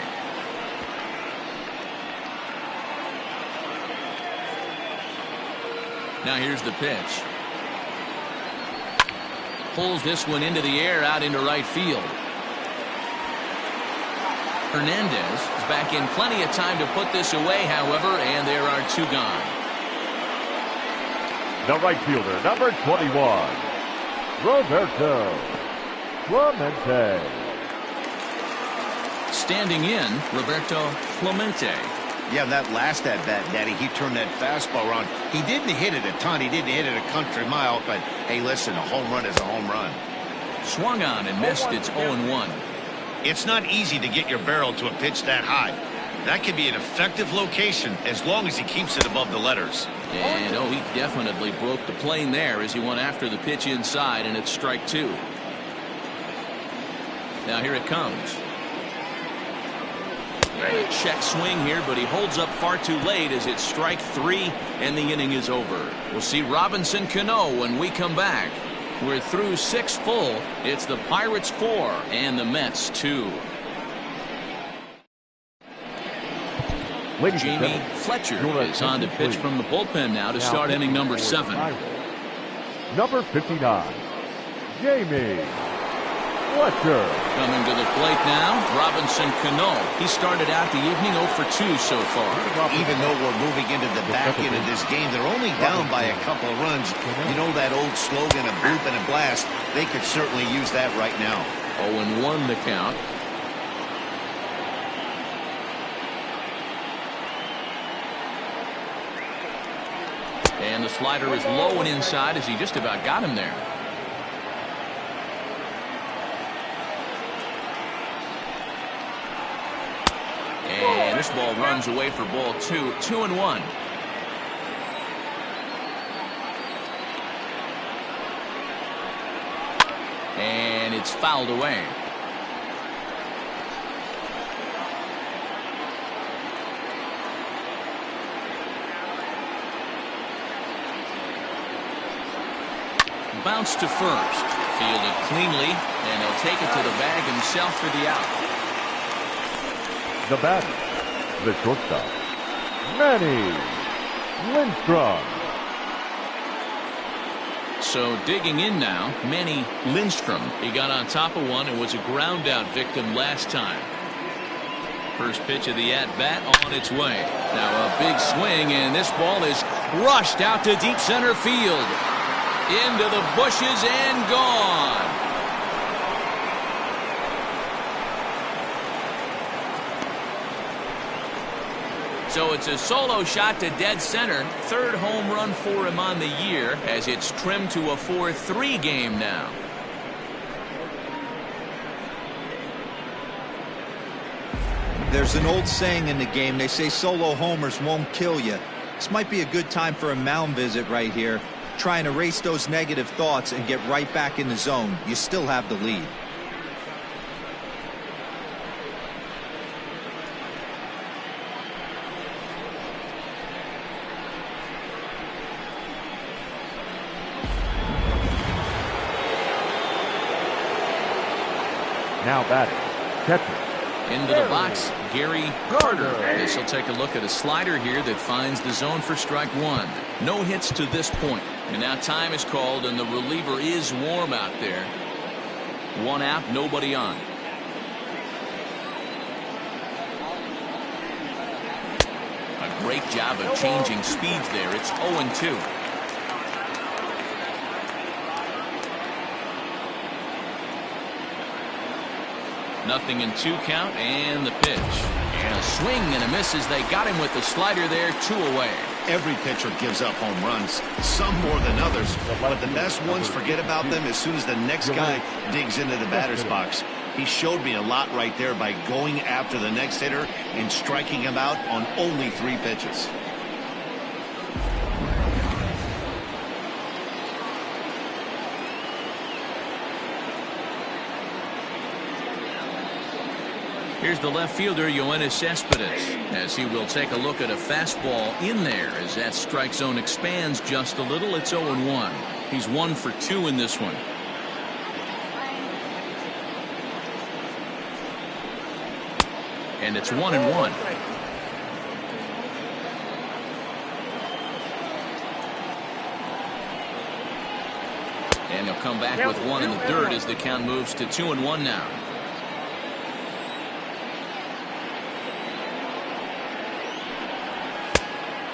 Now here's the pitch. Pulls this one into the air out into right field. Hernandez is back in plenty of time to put this away, however, and there are 2 gone. The right fielder, number 21, Roberto Clemente. Standing in, Roberto Clemente. Yeah, that last at-bat, Daddy, he turned that fastball around. He didn't hit it a ton. He didn't hit it a country mile, but, hey, listen, a home run is a home run. Swung on and missed. It's 0-1. It's not easy to get your barrel to a pitch that high. That can be an effective location as long as he keeps it above the letters. And, he definitely broke the plane there as he went after the pitch inside, and it's strike 2. Now here it comes. A check swing here, but he holds up far too late as it's strike 3, and the inning is over. We'll see Robinson Cano when we come back. We're through 6 full. It's the Pirates 4 and the Mets 2. Jamie Fletcher is on to pitch from the bullpen now to start inning number 7. Number 59, Jamie Fletcher. Coming to the plate now, Robinson Cano. He started out the evening 0 for 2 so far. Even though we're moving into the back end of this game, they're only down by a couple of runs. You know that old slogan, a boop and a blast? They could certainly use that right now. 0-1 the count. And the slider is low and inside as he just about got him there. And this ball runs away for ball 2. 2-1. And it's fouled away. Bounce to first. Fielded cleanly, and he'll take it to the bag himself for the out. The batter, the shortstop, Manny Lindstrom. So digging in now, Manny Lindstrom. He got on top of one and was a ground out victim last time. First pitch of the at-bat on its way. Now a big swing, and this ball is crushed out to deep center field. Into the bushes and gone. So it's a solo shot to dead center. 3rd home run for him on the year as it's trimmed to a 4-3 game now. There's an old saying in the game. They say solo homers won't kill you. This might be a good time for a mound visit right here. Try and erase those negative thoughts and get right back in the zone. You still have the lead. Now batting, catcher. Into the box, Gary Carter. This will take a look at a slider here that finds the zone for strike 1. No hits to this point. And now time is called, and the reliever is warm out there. One out, nobody on. A great job of changing speeds there. It's 0-2. Nothing in 2 count, and the pitch. And a swing and a miss as they got him with the slider there, 2 away. Every pitcher gives up home runs, some more than others, but the best ones forget about them as soon as the next guy digs into the batter's box. He showed me a lot right there by going after the next hitter and striking him out on only 3 pitches. Here's the left fielder, Yoenis Cespedes, as he will take a look at a fastball in there as that strike zone expands just a little. It's 0-1. He's 1 for 2 in this one. And it's 1-1. And he'll come back with 1 in the dirt as the count moves to 2-1 now.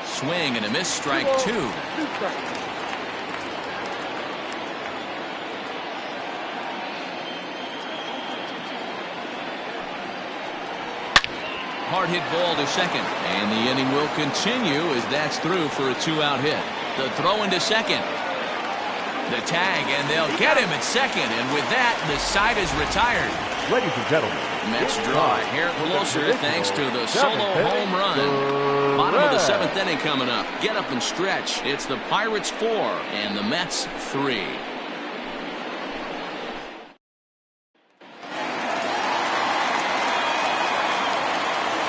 Swing and a miss, strike 2. Hard hit ball to second, and the inning will continue as that's through for a 2-out hit. The throw into second. The tag, and they'll get him at second, and with that, the side is retired. Ladies and gentlemen, Mets draw a hair closer thanks to the solo home run. Bottom of the 7th inning coming up. Get up and stretch. It's the Pirates 4 and the Mets 3.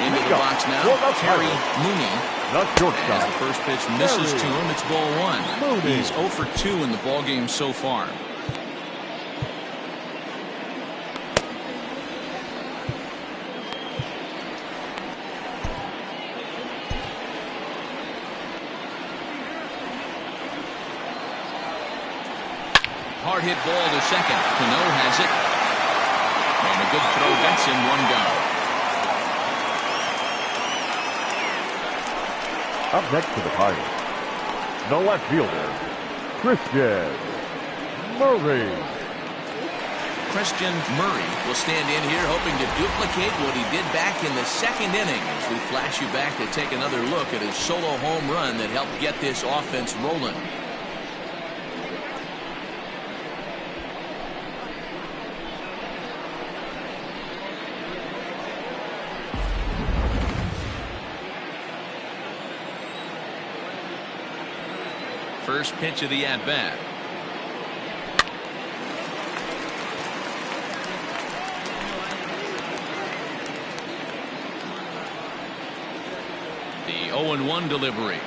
Into the box now, Terry Mooney. As the first pitch misses to him, it's ball 1. He's 0 for 2 in the ball game so far. Hard hit ball to second. Cano has it. And a good throw gets him 1 down. Up next to the Pirates, the left fielder, Christian Murray. Christian Murray will stand in here hoping to duplicate what he did back in the 2nd inning as we flash you back to take another look at his solo home run that helped get this offense rolling. First pitch of the at-bat. The 0-1 delivery.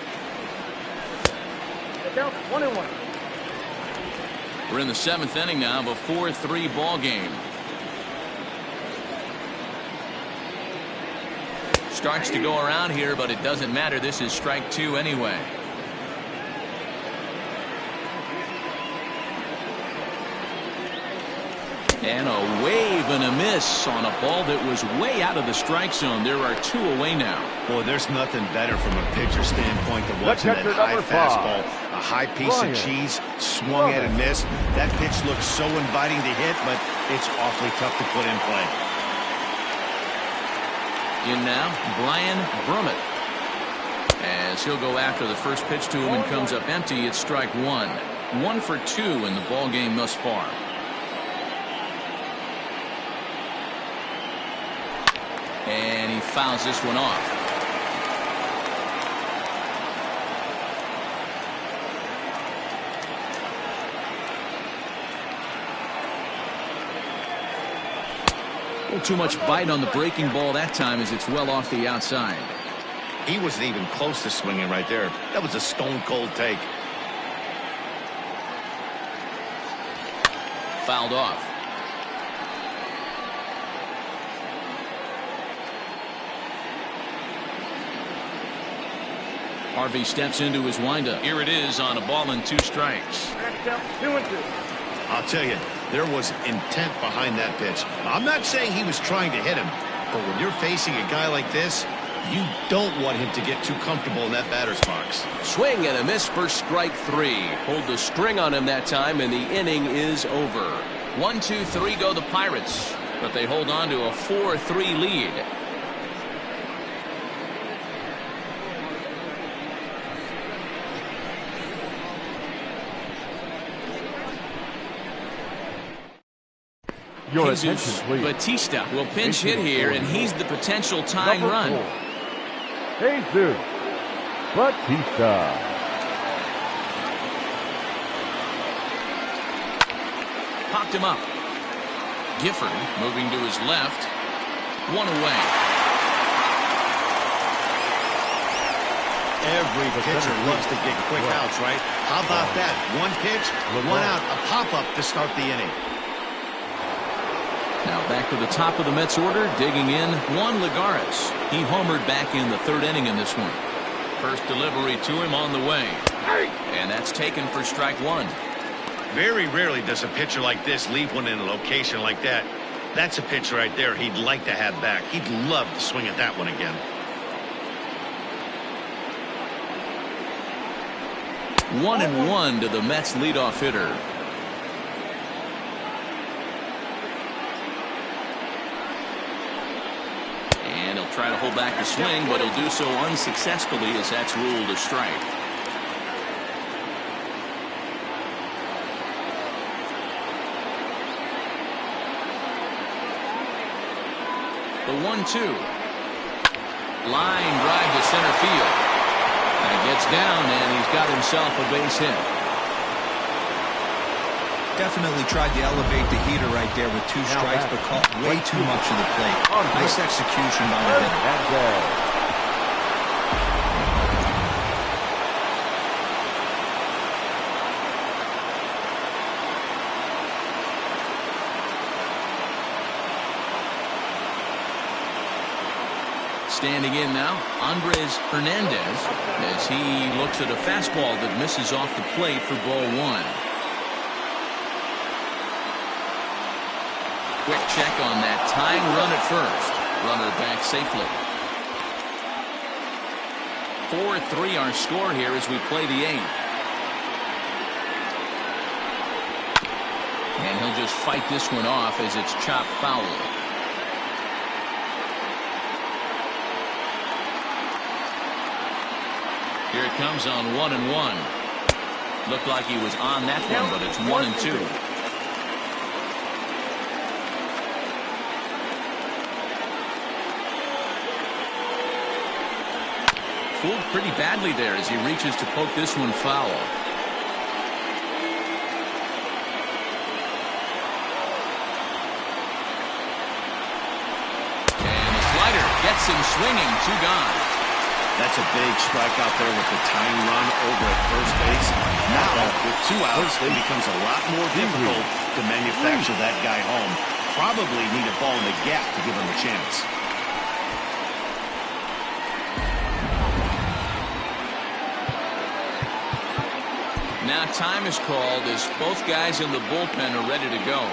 We're in the 7th inning now of a 4-3 ball game. Starts to go around here, but it doesn't matter. This is strike 2 anyway. And a wave and a miss on a ball that was way out of the strike zone. There are 2 away now. Boy, there's nothing better from a pitcher standpoint than watching that high fastball. A high piece of cheese, swung at and missed. That pitch looks so inviting to hit, but it's awfully tough to put in play. In now, Brian Brummett. As he'll go after the first pitch to him and comes up empty, it's strike 1. 1 for 2 in the ball game thus far. And he fouls this one off. A little too much bite on the breaking ball that time as it's well off the outside. He wasn't even close to swinging right there. That was a stone-cold take. Fouled off. Harvey steps into his windup. Here it is on a ball and 2 strikes. I'll tell you, there was intent behind that pitch. I'm not saying he was trying to hit him, but when you're facing a guy like this, you don't want him to get too comfortable in that batter's box. Swing and a miss for strike 3. Pulled the string on him that time, and the inning is over. 1, 2, 3 go the Pirates, but they hold on to a 4-3 lead. Your Jesus attention, please. Batista will pinch hit here, and he's the potential tying Number run. 4, Jesus Batista. Popped him up. Gifford moving to his left. 1 away. Every pitcher loves to get quick outs, right? How about that? 1 pitch, 1 out, a pop-up to start the inning. Now back to the top of the Mets order, digging in, Juan Lagares. He homered back in the 3rd inning in this one. First delivery to him on the way. And that's taken for strike 1. Very rarely does a pitcher like this leave one in a location like that. That's a pitch right there he'd like to have back. He'd love to swing at that one again. 1-1 to the Mets leadoff hitter. And he'll try to hold back the swing, but he'll do so unsuccessfully as that's ruled a strike. The 1-2. Line drive to center field. And gets down, and he's got himself a base hit. Definitely tried to elevate the heater right there with 2 strikes, but caught way too much of the plate. Nice execution by the hitter. Standing in now, Andres Hernandez, as he looks at a fastball that misses off the plate for ball 1. Quick check on that tying run at first. Runner back safely. 4-3 our score here as we play the 8th. And he'll just fight this one off as it's chopped foul. Here it comes on 1-1. Looked like he was on that one, but it's 1-2. Fooled pretty badly there as he reaches to poke this one foul. And the slider gets him swinging, 2 gone. That's a big strike out there with the tying run over at first base. Now, with 2 outs, it becomes a lot more difficult to manufacture that guy home. Probably need a ball in the gap to give him a chance. Now time is called as both guys in the bullpen are ready to go.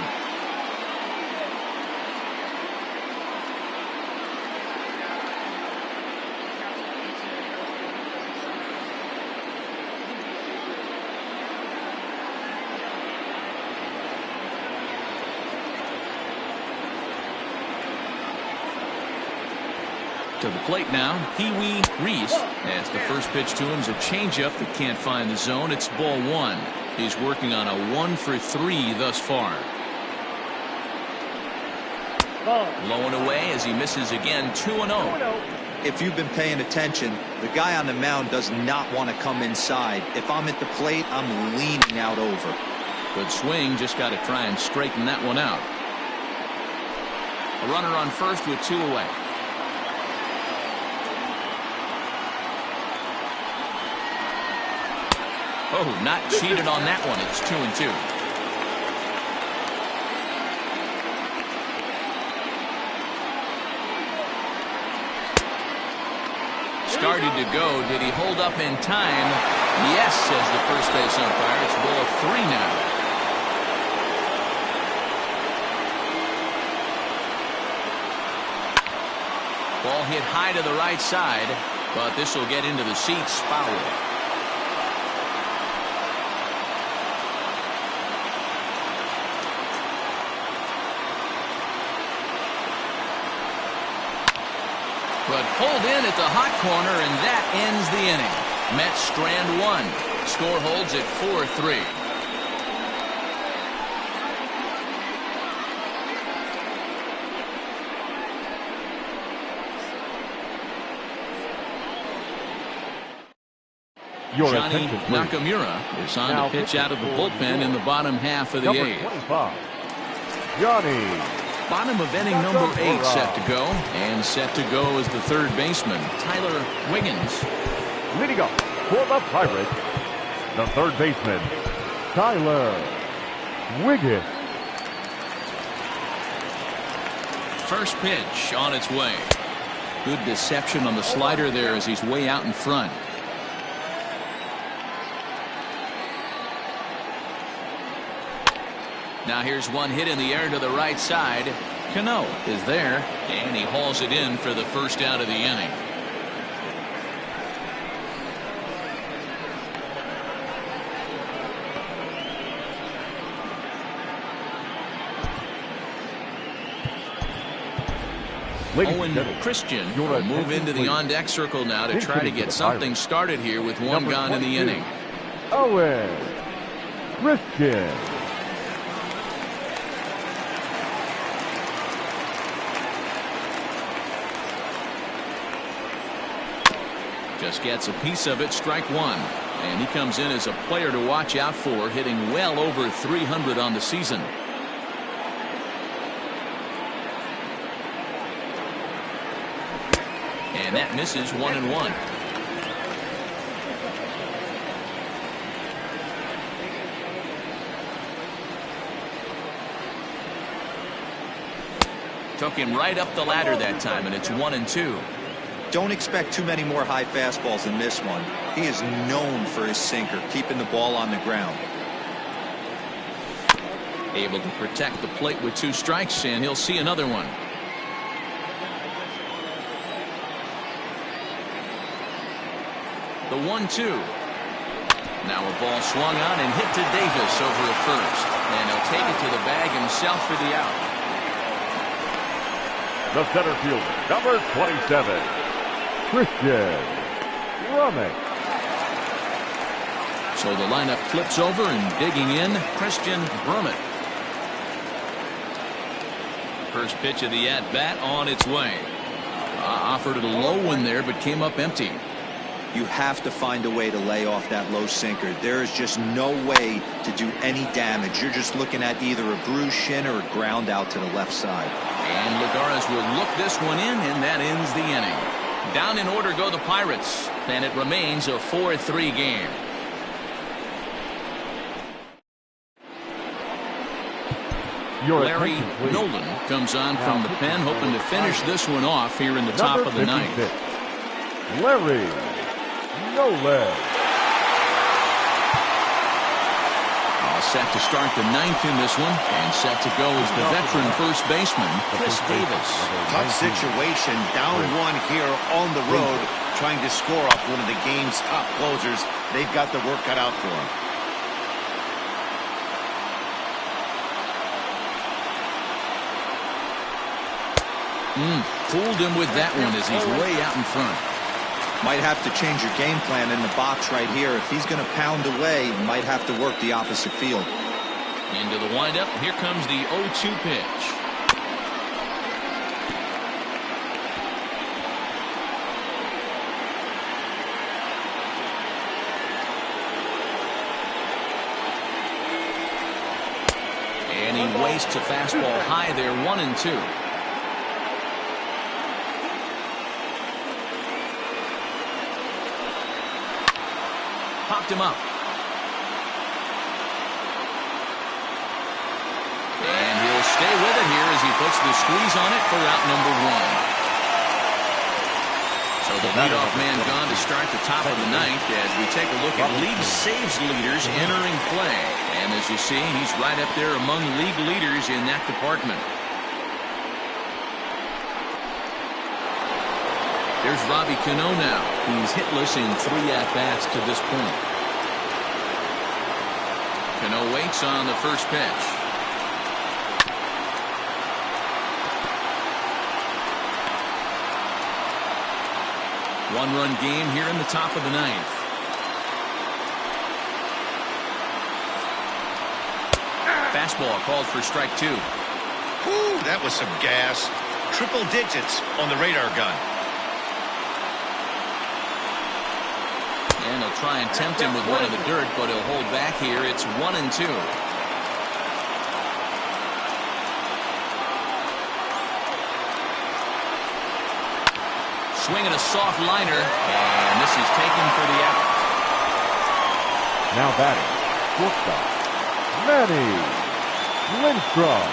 To the plate now, Pee-wee Reese. As the first pitch to him is a changeup that can't find the zone. It's ball 1. He's working on a 1-for-3 thus far. Low and away as he misses again, 2-0. If you've been paying attention, the guy on the mound does not want to come inside. If I'm at the plate, I'm leaning out over. Good swing, just got to try and straighten that one out. A runner on first with 2 away. Oh, not cheated on that one. It's 2-2. started to go. Did he hold up in time? Yes, says the first base umpire. It's ball 3 now. Ball hit high to the right side, but this will get into the seats. Foul. But pulled in at the hot corner, and that ends the inning. Mets strand 1. Score holds at 4-3. Johnny Nakamura is on to pitch out of the bullpen in the bottom half of the 8th. 25. Johnny. Bottom of inning number 8 set to go, and set to go is the third baseman, Tyler Wiggins. Leading up for the Pirates, the third baseman, Tyler Wiggins. First pitch on its way. Good deception on the slider there as he's way out in front. Now here's one hit in the air to the right side. Cano is there, and he hauls it in for the first out of the inning. Owen Christian will move into the on-deck circle now to try to get something started here with one gone in the inning. Owen Christian. Just gets a piece of it, strike 1. And he comes in as a player to watch out for, hitting well over 300 on the season. And that misses 1-1. Took him right up the ladder that time, and it's 1-2. Don't expect too many more high fastballs than this one. He is known for his sinker, keeping the ball on the ground. Able to protect the plate with 2 strikes, and he'll see another one. The 1-2. Now a ball swung on and hit to Davis over at first. And he'll take it to the bag himself for the out. The center fielder, number 27, Christian Brummett. So the lineup flips over, and digging in, Christian Brummett. First pitch of the at-bat on its way. Offered a low one there, but came up empty. You have to find a way to lay off that low sinker. There is just no way to do any damage. You're just looking at either a bruised shin or a ground out to the left side. And Lagares will look this one in, and that ends the inning. Down in order go the Pirates, and it remains a 4-3 game. Larry Nolan comes on from the pen, hoping to finish this one off here in the top of the ninth. Larry Nolan. All set to start the ninth in this one, and set to go is the veteran first baseman, Chris Davis. Tough situation, down 1 here on the road, trying to score off one of the game's top closers. They've got the work cut out for them. Fooled him with that one as he's way out in front. Might have to change your game plan in the box right here. If he's going to pound away, you might have to work the opposite field. Into the windup. Here comes the 0-2 pitch. And he wastes a fastball high there, 1-2. Popped him up. And he'll stay with it here as he puts the squeeze on it for out number 1. So So the leadoff man gone to start the top of the ninth as we take a look at league saves leaders entering play. And as you see, he's right up there among league leaders in that department. There's Robbie Cano now. He's hitless in 3 at-bats to this point. Cano waits on the first pitch. One-run game here in the top of the ninth. Fastball called for strike 2. Whew, that was some gas. Triple digits on the radar gun. And he'll try and tempt him with one of the dirt, but he'll hold back here. It's 1-2. Swinging a soft liner, and this is taken for the out. Now batting, shortstop, Manny Lindstrom.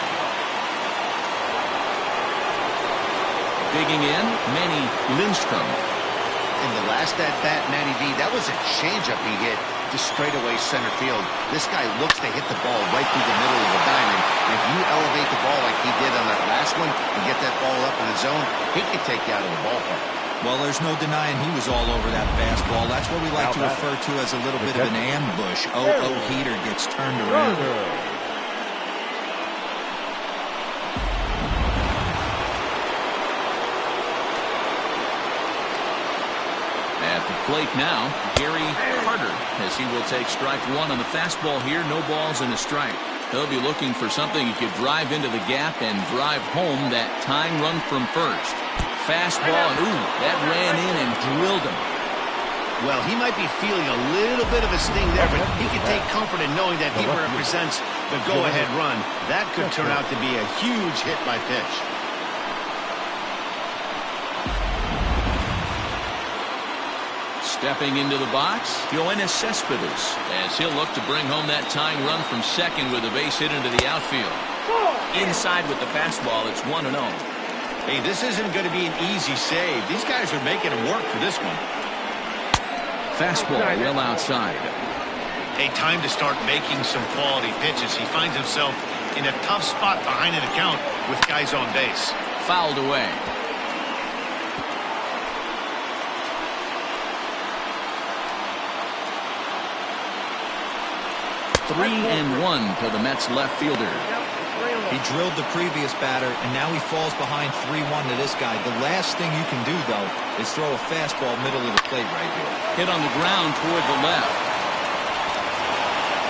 Digging in, Manny Lindstrom. In the last at-bat, Manny V, that was a changeup he hit to straightaway center field. This guy looks to hit the ball right through the middle of the diamond. If you elevate the ball like he did on that last one and get that ball up in the zone, he could take you out of the ballpark. Well, there's no denying he was all over that fastball. That's what we like to refer to as a little bit of an ambush. Oh, heater gets turned around. At the plate now, Gary Carter, as he will take strike 1 on the fastball here. No balls and a strike. He'll be looking for something he could drive into the gap and drive home that tying run from first. Fastball, and ooh, that ran in and drilled him. Well, he might be feeling a little bit of a sting there, but he can take comfort in knowing that he represents the go-ahead run. That could turn out to be a huge hit by pitch. Stepping into the box, Yoenis Cespedes, as he'll look to bring home that tying run from second with a base hit into the outfield. Inside with the fastball, it's 1-0. Hey, this isn't going to be an easy save. These guys are making him work for this one. Fastball well outside. Hey, time to start making some quality pitches. He finds himself in a tough spot behind an account with guys on base. Fouled away. Three and 1 to the Mets left fielder. He drilled the previous batter, and now he falls behind 3-1 to this guy. The last thing you can do, though, is throw a fastball middle of the plate right here. Hit on the ground toward the left.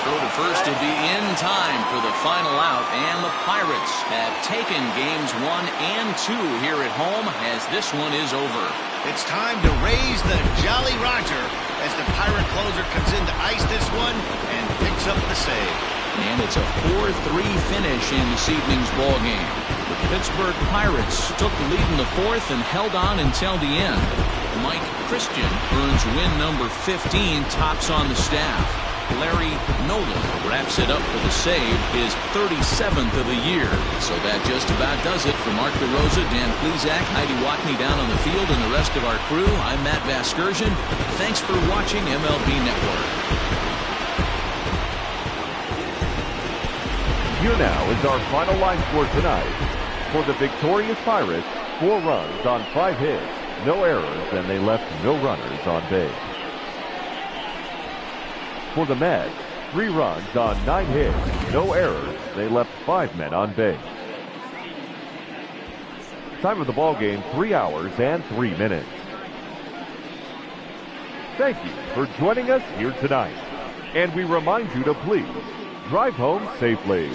Throw to first to be in time for the final out, and the Pirates have taken games 1 and 2 here at home as this one is over. It's time to raise the Jolly Roger as the Pirate closer comes in to ice this one and picks up the save. And it's a 4-3 finish in this evening's ball game. The Pittsburgh Pirates took the lead in the 4th and held on until the end. Mike Christian earns win number 15, tops on the staff. Larry Nolan wraps it up for the save, his 37th of the year. So that just about does it for Mark DeRosa, Dan Plesac, Heidi Watney down on the field, and the rest of our crew. I'm Matt Vasgersian. Thanks for watching MLB Network. Here now is our final line score tonight. For the victorious Pirates, 4 runs on 5 hits, no errors, and they left no runners on base. For the Mets, 3 runs on 9 hits, no errors, they left 5 men on base. Time of the ball game, 3 hours and 3 minutes. Thank you for joining us here tonight. And we remind you to please drive home safely.